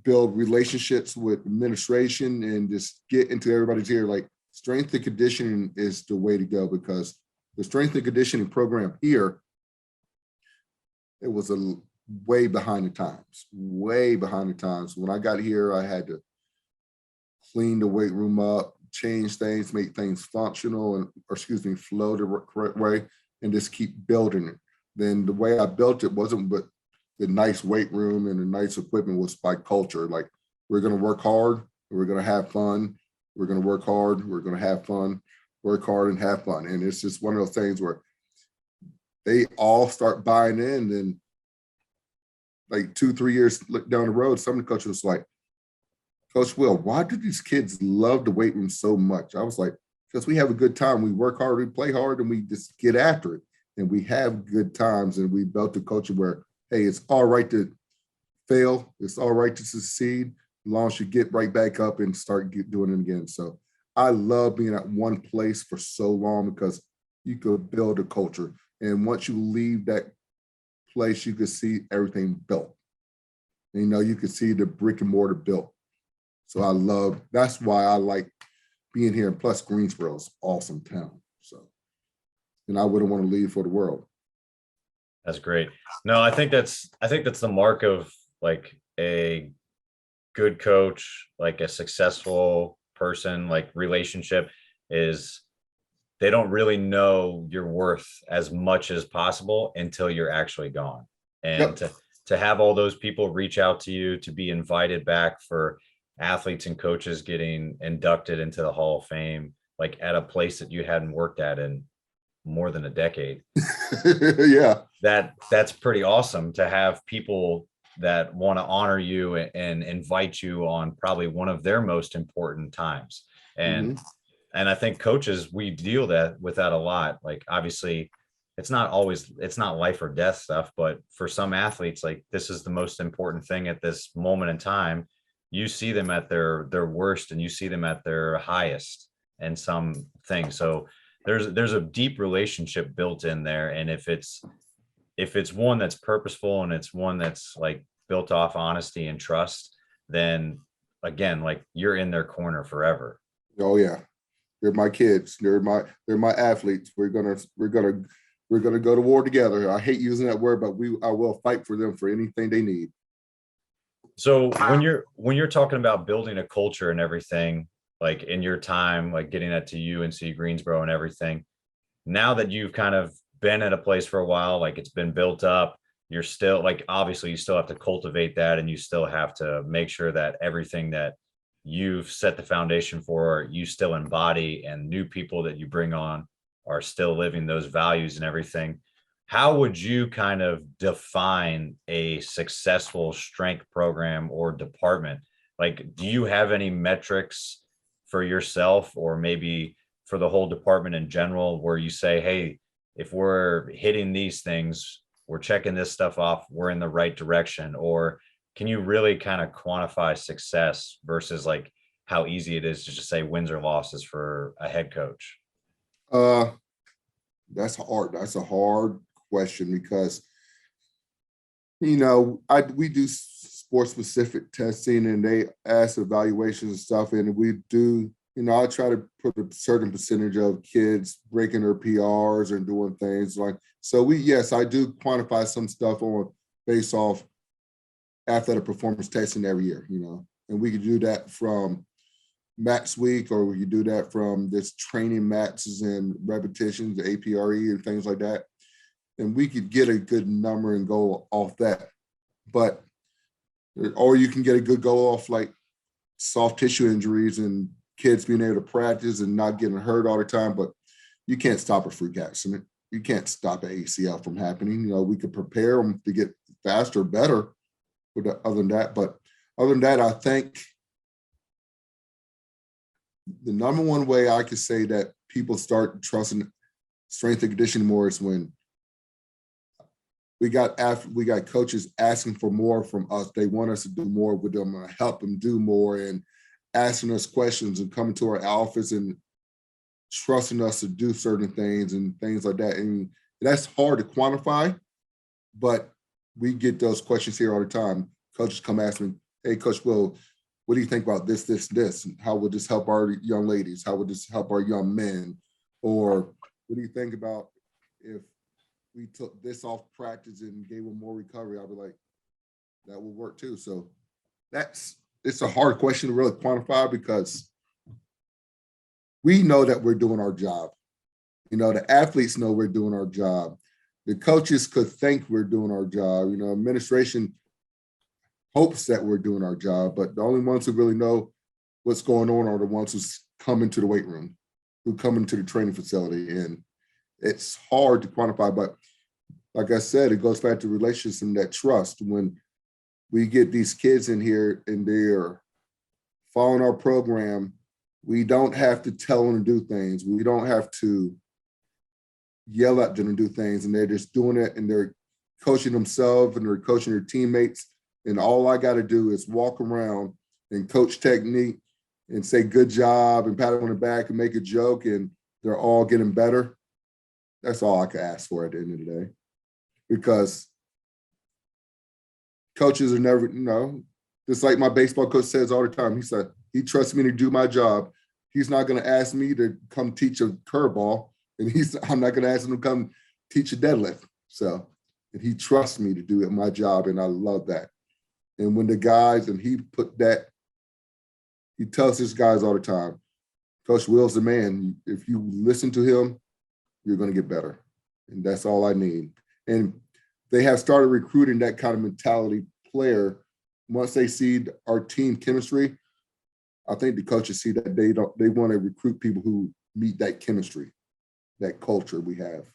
build relationships with administration, and just get into everybody's ear. Like, strength and conditioning is the way to go, because the strength and conditioning program here, it was way behind the times, way behind the times. When I got here, I had to clean the weight room up, change things, make things functional flow the correct way, and just keep building it. Then the way I built it wasn't but the nice weight room and the nice equipment, was by culture. Like, we're going to work hard, we're going to have fun. We're going to work hard, we're going to have fun, work hard and have fun. And it's just one of those things where they all start buying in. And like 2-3 years down the road, some of the coaches was like, Coach Will, why do these kids love the weight room so much? I was like, because we have a good time. We work hard, we play hard, and we just get after it. And we have good times. And we built a culture where, hey, it's all right to fail. It's all right to succeed, as long as you get right back up and start doing it again. So I love being at one place for so long, because you could build a culture. And once you leave that place, you could see everything built. And, you could see the brick and mortar built. So that's why I like being here. And plus, Greensboro is an awesome town. So, and I wouldn't want to leave for the world. That's great. No, I think that's the mark of like a good coach, like a successful person, like relationship, is they don't really know your worth as much as possible until you're actually gone. And Yep. to have all those people reach out to you, to be invited back for athletes and coaches getting inducted into the Hall of Fame, like at a place that you hadn't worked at in more than a decade. Yeah. That's pretty awesome to have people that want to honor you and invite you on probably one of their most important times. And and I think coaches, we deal with that a lot. Like, obviously it's not life or death stuff, but for some athletes, like, this is the most important thing at this moment in time. You see them at their worst, and you see them at their highest in some things. So there's a deep relationship built in there. And if it's one that's purposeful, and it's one that's like built off honesty and trust, then again, like, you're in their corner forever. Oh yeah. They're my kids. They're my athletes. We're gonna go to war together. I hate using that word, but I will fight for them for anything they need. So when you're talking about building a culture and everything, like in your time, like getting that to UNC-Greensboro and everything, now that you've kind of been at a place for a while, like it's been built up, you're still, like, obviously you still have to cultivate that, and you still have to make sure that everything that you've set the foundation for, you still embody, and new people that you bring on are still living those values and everything. How would you kind of define a successful strength program or department? Like, do you have any metrics for yourself, or maybe for the whole department in general, where you say, hey, if we're hitting these things, we're checking this stuff off, we're in the right direction? Or can you really kind of quantify success versus like how easy it is to just say wins or losses for a head coach? That's hard. That's a hard question, because we do sports specific testing, and they ask evaluations and stuff, and we do, I try to put a certain percentage of kids breaking their PRs and doing things like, so yes, I do quantify some stuff based off athletic performance testing every year, and we could do that from max week, or we could do that from this training maxes and repetitions, the APRE and things like that. And we could get a good number and go off that. Or you can get a good go off like soft tissue injuries and kids being able to practice and not getting hurt all the time. But you can't stop a freak accident. You can't stop an ACL from happening. We could prepare them to get faster, better. Other than that, I think the number one way I could say that people start trusting strength and conditioning more is when we got coaches asking for more from us. They want us to do more with them and help them do more, and asking us questions and coming to our office and trusting us to do certain things and things like that. And that's hard to quantify, but we get those questions here all the time. Coaches come ask me, hey, Coach Will, what do you think about this, this, this? How would this help our young ladies? How would this help our young men? Or what do you think about if we took this off practice and gave them more recovery? I'll be like, that will work too. So it's a hard question to really quantify because we know that we're doing our job. You know, the athletes know we're doing our job. The coaches could think we're doing our job. You know, administration hopes that we're doing our job, but the only ones who really know what's going on are the ones who come into the weight room, who come into the training facility. And it's hard to quantify, but like I said, it goes back to relationships and that trust. When we get these kids in here and they're following our program, we don't have to tell them to do things. We don't have to yell at them to do things, and they're just doing it, and they're coaching themselves and they're coaching their teammates. And all I got to do is walk around and coach technique and say good job and pat them on the back and make a joke, and they're all getting better. That's all I could ask for at the end of the day. Because coaches are never, you know, just like my baseball coach says all the time, he said, he trusts me to do my job. He's not going to ask me to come teach a curveball, and I'm not going to ask him to come teach a deadlift. So, and he trusts me to do my job, and I love that. And when the guys, and he tells his guys all the time, Coach Will's the man. If you listen to him, you're going to get better. And that's all I need. And they have started recruiting that kind of mentality player. Once they see our team chemistry, I think the coaches see that they want to recruit people who meet that chemistry, that culture we have.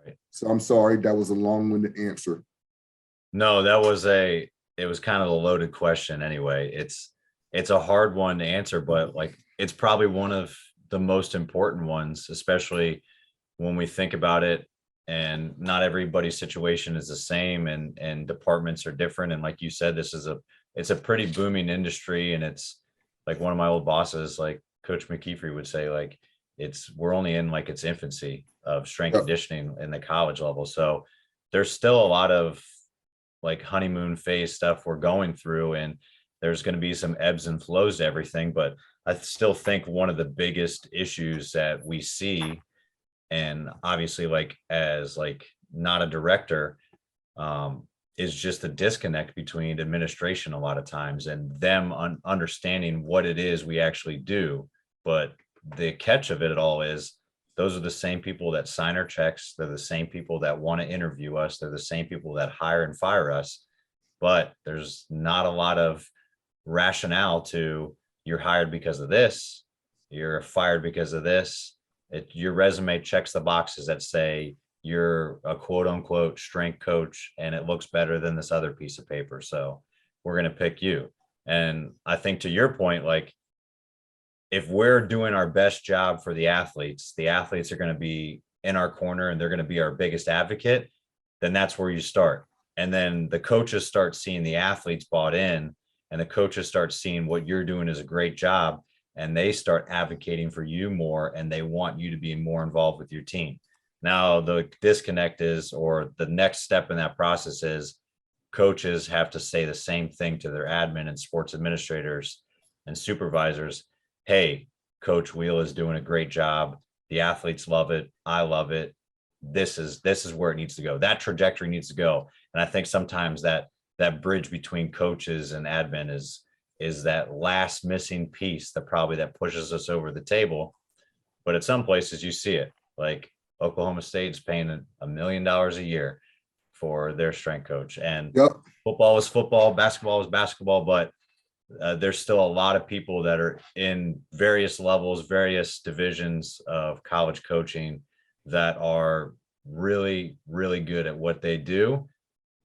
Right. So I'm sorry, that was a long-winded answer. No, it was kind of a loaded question anyway. It's a hard one to answer, but like it's probably one of the most important ones, especially when we think about it. And not everybody's situation is the same, and departments are different. And like you said, it's a pretty booming industry, and it's like one of my old bosses, like Coach McKeefery would say, like we're only in like its infancy of strength conditioning in the college level. So there's still a lot of like honeymoon phase stuff we're going through, and there's going to be some ebbs and flows to everything. But I still think one of the biggest issues that we see, and obviously like as like not a director, is just the disconnect between administration a lot of times and them understanding what it is we actually do. But the catch of it all is those are the same people that sign our checks. They're the same people that want to interview us. They're the same people that hire and fire us. But there's not a lot of rationale to you're hired because of this, you're fired because of this. Your resume checks the boxes that say you're a quote unquote strength coach and it looks better than this other piece of paper. So we're going to pick you. And I think to your point, like if we're doing our best job for the athletes are going to be in our corner and they're going to be our biggest advocate, then that's where you start. And then the coaches start seeing the athletes bought in, and the coaches start seeing what you're doing is a great job, and they start advocating for you more, and they want you to be more involved with your team. Now the disconnect is, or the next step in that process is, coaches have to say the same thing to their admin and sports administrators and supervisors. Hey, Coach Wheel is doing a great job. The athletes love it. I love it. This is where it needs to go. That trajectory needs to go. And I think sometimes that bridge between coaches and admin is that last missing piece that pushes us over the table. But at some places you see it, like Oklahoma State's paying $1 million a year for their strength coach, and football is football, basketball is basketball, but there's still a lot of people that are in various levels, various divisions of college coaching that are really, really good at what they do.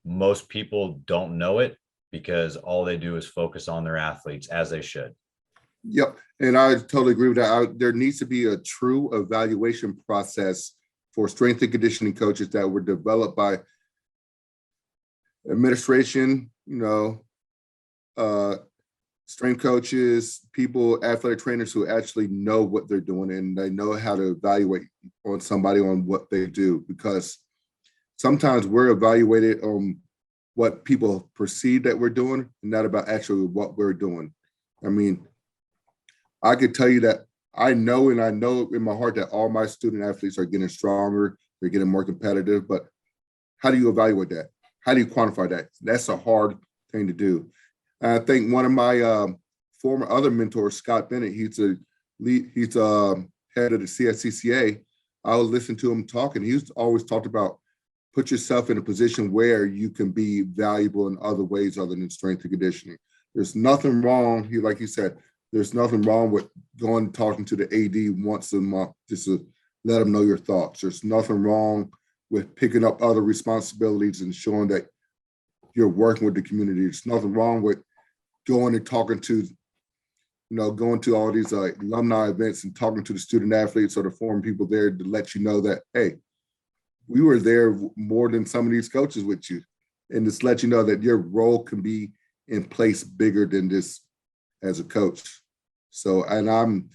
Most people don't know it because all they do is focus on their athletes, as they should. Yep. And I totally agree with that. There needs to be a true evaluation process for strength and conditioning coaches that were developed by administration, strength coaches, people, athletic trainers who actually know what they're doing and they know how to evaluate on somebody on what they do, because sometimes we're evaluated on what people perceive that we're doing and not about actually what we're doing. I mean, I could tell you that I know in my heart that all my student athletes are getting stronger, they're getting more competitive, but how do you evaluate that? How do you quantify that? That's a hard thing to do. And I think one of my former other mentors, Scott Bennett, he's head of the CSCCA. I would listen to him talking. He's always talked about put yourself in a position where you can be valuable in other ways other than strength and conditioning. There's nothing wrong, like you said, there's nothing wrong with going and talking to the AD once a month just to let them know your thoughts. There's nothing wrong with picking up other responsibilities and showing that you're working with the community. There's nothing wrong with going and talking to, going to all these alumni events and talking to the student athletes or the former people there to let you know that, hey, we were there more than some of these coaches with you. And just let you know that your role can be in place bigger than this as a coach. So, and I'm,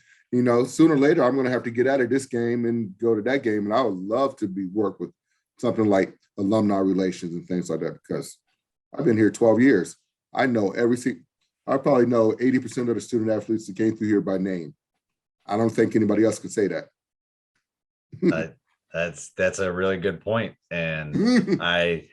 sooner or later, I'm going to have to get out of this game and go to that game. And I would love to work with something like alumni relations and things like that, because I've been here 12 years. I know everything. I probably know 80% of the student athletes that came through here by name. I don't think anybody else could say that. That's a really good point. And I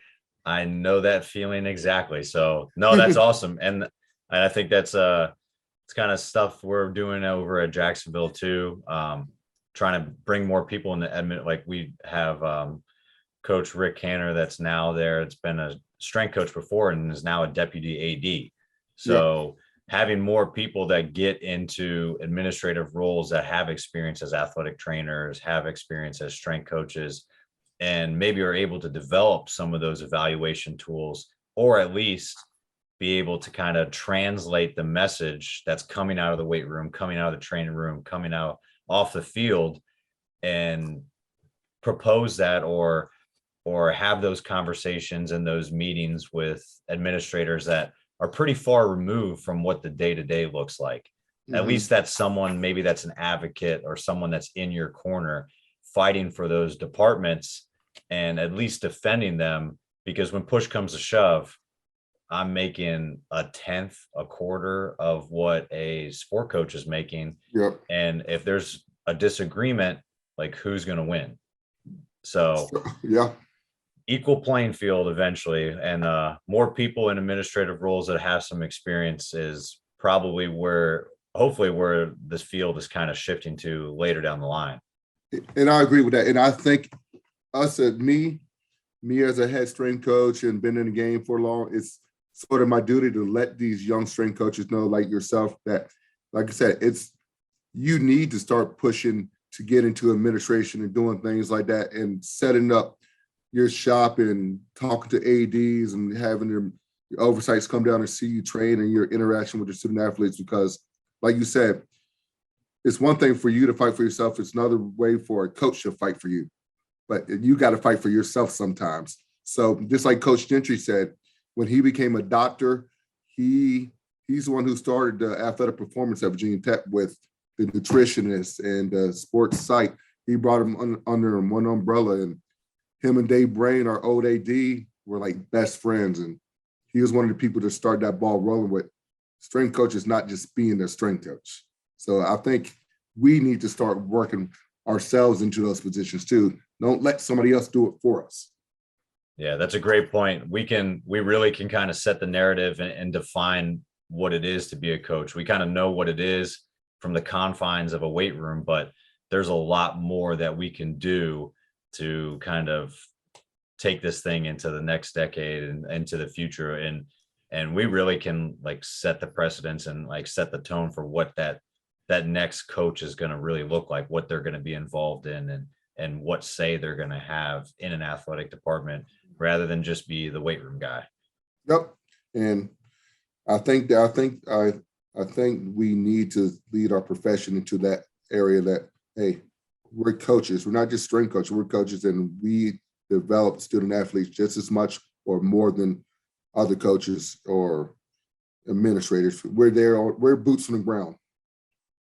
know that feeling exactly. So no, that's awesome. And I think that's it's kind of stuff we're doing over at Jacksonville too. Trying to bring more people in the Edmonton. Like we have Coach Rick Canner that's now there. It's been a strength coach before and is now a deputy AD. So having more people that get into administrative roles that have experience as athletic trainers, have experience as strength coaches, and maybe are able to develop some of those evaluation tools, or at least be able to kind of translate the message that's coming out of the weight room, coming out of the training room, coming out off the field, and propose that or have those conversations and those meetings with administrators that are pretty far removed from what the day-to-day looks like. Mm-hmm. At least that's someone, maybe that's an advocate or someone that's in your corner fighting for those departments and at least defending them, because when push comes to shove, I'm making a tenth, a quarter of what a sport coach is making. Yep. And if there's a disagreement, like who's going to win? So yeah, equal playing field eventually, and more people in administrative roles that have some experience is probably hopefully where this field is kind of shifting to later down the line. And I agree with that. And I think me as a head strength coach and been in the game for long, it's sort of my duty to let these young strength coaches know, like yourself, that, like I said, you need to start pushing to get into administration and doing things like that and setting up your shop and talking to ADs and having your oversights come down and see you train and your interaction with your student athletes. Because like you said, it's one thing for you to fight for yourself. It's another way for a coach to fight for you, but you got to fight for yourself sometimes. So just like Coach Gentry said, when he became a doctor, he's the one who started the athletic performance at Virginia Tech with the nutritionist and the sports psych. He brought him under one umbrella, and him and Dave Brain, our old AD, were like best friends. And he was one of the people to start that ball rolling with strength coaches, not just being a strength coach. So I think we need to start working ourselves into those positions too. Don't let somebody else do it for us. Yeah, that's a great point. We really can kind of set the narrative and define what it is to be a coach. We kind of know what it is from the confines of a weight room, but there's a lot more that we can do to kind of take this thing into the next decade and into the future. And we really can like set the precedence and like set the tone for what that next coach is going to really look like, what they're going to be involved in, and what say they're going to have in an athletic department rather than just be the weight room guy. Yep. And I think we need to lead our profession into that area that, hey, we're coaches. We're not just strength coaches. We're coaches, and we develop student athletes just as much or more than other coaches or administrators. We're there. We're boots on the ground.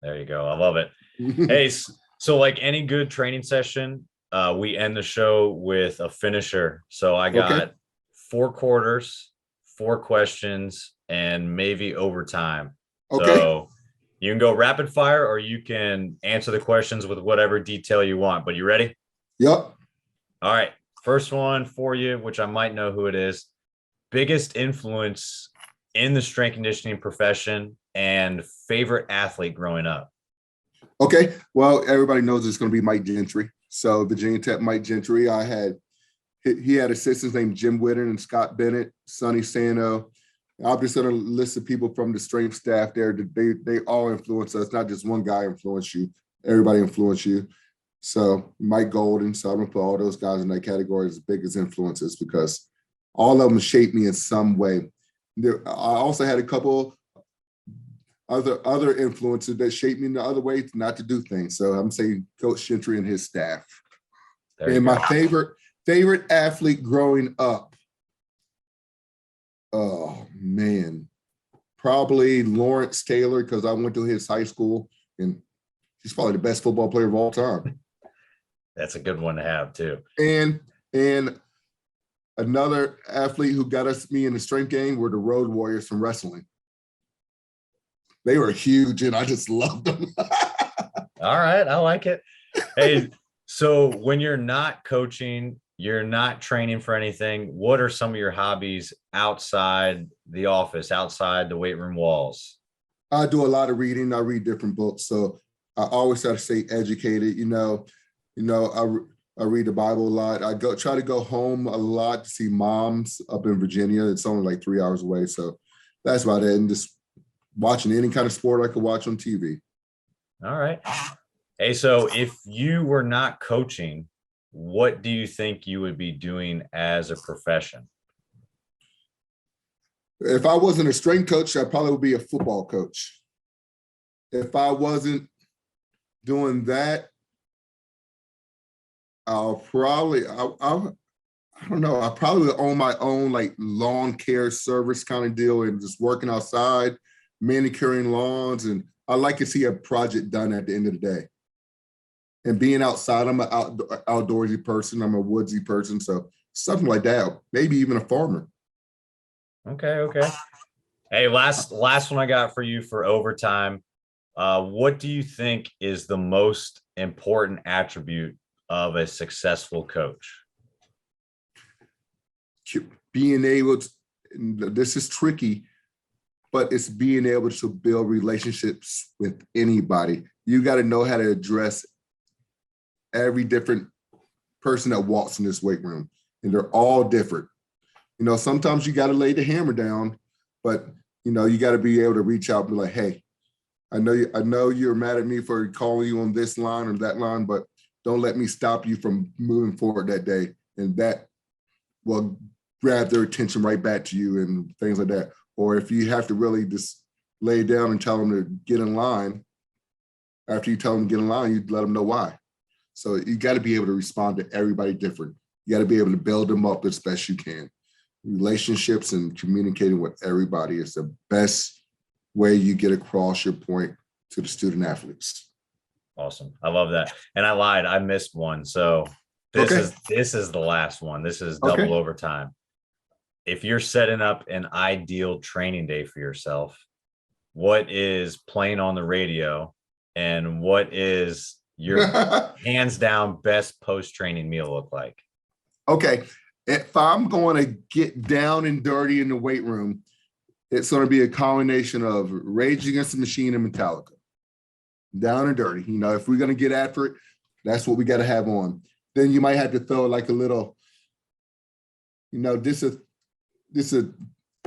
There you go. I love it. Hey, so like any good training session, we end the show with a finisher. So I got 4 quarters, 4 questions, and maybe overtime. Okay. So you can go rapid fire or you can answer the questions with whatever detail you want. But you ready? Yep. All right. First one for you, which I might know who it is. Biggest influence in the strength conditioning profession and favorite athlete growing up. Okay. Well, everybody knows it's going to be Mike Gentry. So Virginia Tech Mike Gentry. He had assistants named Jim Whitten and Scott Bennett, Sonny Sano. I'm just going to list the people from the strength staff there. They all influence us. Not just one guy influenced you. Everybody influenced you. So Mike Golden. So I'm going to put all those guys in that category as big as influences because all of them shaped me in some way. I also had a couple other influences that shaped me in the other way not to do things. So I'm saying Coach Gentry and his staff. And my favorite athlete growing up. Oh man, probably Lawrence Taylor because I went to his high school and he's probably the best football player of all time. That's a good one to have too. And another athlete who got me in the strength game were the Road Warriors from wrestling. They were huge and I just loved them. All right, I like it. Hey, so when you're not coaching, you're not training for anything, what are some of your hobbies outside the office, outside the weight room walls? I do a lot of reading. I read different books. So I always try to stay educated. I read the Bible a lot. I try to go home a lot to see moms up in Virginia. It's only like 3 hours away. So that's about it. And just watching any kind of sport I could watch on TV. All right. Hey, so if you were not coaching, what do you think you would be doing as a profession? If I wasn't a strength coach, I probably would be a football coach. If I wasn't doing that, I don't know. I probably would own my own like lawn care service kind of deal and just working outside, manicuring lawns. And I like to see a project done at the end of the day. And being outside, I'm an outdoorsy person. I'm a woodsy person. So something like that, maybe even a farmer. Okay. Hey, last one I got for you for overtime. What do you think is the most important attribute of a successful coach? Being able to, this is tricky, but it's being able to build relationships with anybody. You got to know how to address every different person that walks in this weight room, and they're all different. Sometimes you got to lay the hammer down, but you got to be able to reach out and be like, hey, I know you're mad at me for calling you on this line or that line, but don't let me stop you from moving forward that day. And that will grab their attention right back to you and things like that. Or if you have to really just lay down and tell them to get in line, after you tell them to get in line, you let them know why. So you got to be able to respond to everybody different. You got to be able to build them up as best you can. Relationships and communicating with everybody is the best way you get across your point to the student athletes. Awesome. I love that. And I lied. I missed one. So this is the last one. This is double overtime. If you're setting up an ideal training day for yourself, what is playing on the radio and what is your hands down best post-training meal look like? Okay. If I'm going to get down and dirty in the weight room, it's going to be a combination of Rage Against the Machine and Metallica. Down and dirty. If we're going to get after it, that's what we got to have on. Then you might have to throw like a little, this is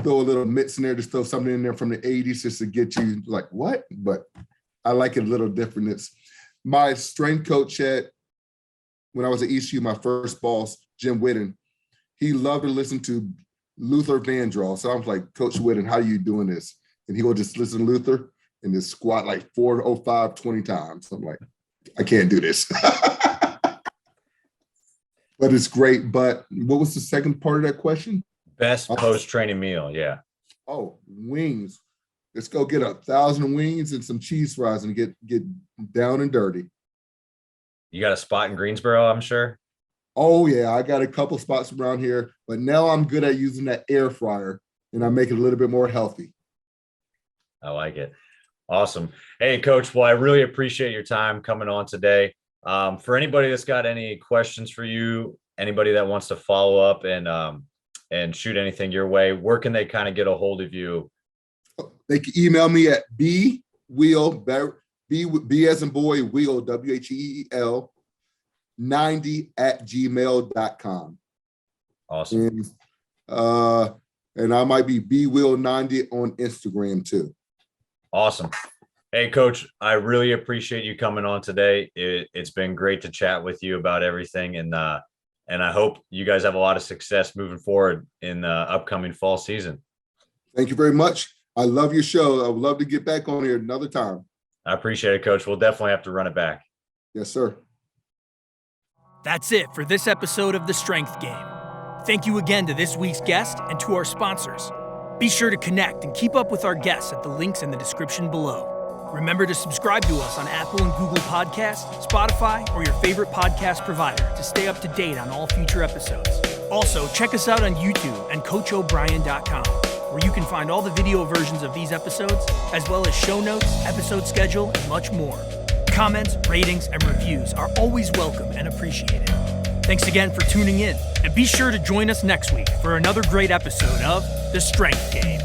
throw a little mix in there, just throw something in there from the 80s just to get you like, what? But I like it a little different. It's my strength coach when I was at ECU, my first boss, Jim Whitten, he loved to listen to Luther Vandross. So I was like, Coach Whitten, how are you doing this? And he would just listen to Luther and just squat like 405 20 times. I'm like, I can't do this. But it's great. But what was the second part of that question? Best post-training meal, yeah. Oh, wings. Let's go get 1,000 wings and some cheese fries and get down and dirty. You got a spot in Greensboro, I'm sure. Oh yeah, I got a couple spots around here, but now I'm good at using that air fryer and I make it a little bit more healthy. I like it. Awesome. Hey, Coach. Well, I really appreciate your time coming on today. For anybody that's got any questions for you, anybody that wants to follow up and shoot anything your way, where can they kind of get a hold of you? They can email me at B as in boy, wheel, WHEEL 90@gmail.com. Awesome. And I might be bwheel90 on Instagram too. Awesome. Hey, Coach, I really appreciate you coming on today. It's been great to chat with you about everything, and I hope you guys have a lot of success moving forward in the upcoming fall season. Thank you very much. I love your show. I would love to get back on here another time. I appreciate it, Coach. We'll definitely have to run it back. Yes, sir. That's it for this episode of The Strength Game. Thank you again to this week's guest and to our sponsors. Be sure to connect and keep up with our guests at the links in the description below. Remember to subscribe to us on Apple and Google Podcasts, Spotify, or your favorite podcast provider to stay up to date on all future episodes. Also, check us out on YouTube and CoachO'Brien.com, where you can find all the video versions of these episodes, as well as show notes, episode schedule, and much more. Comments, ratings, and reviews are always welcome and appreciated. Thanks again for tuning in, and be sure to join us next week for another great episode of The Strength Game.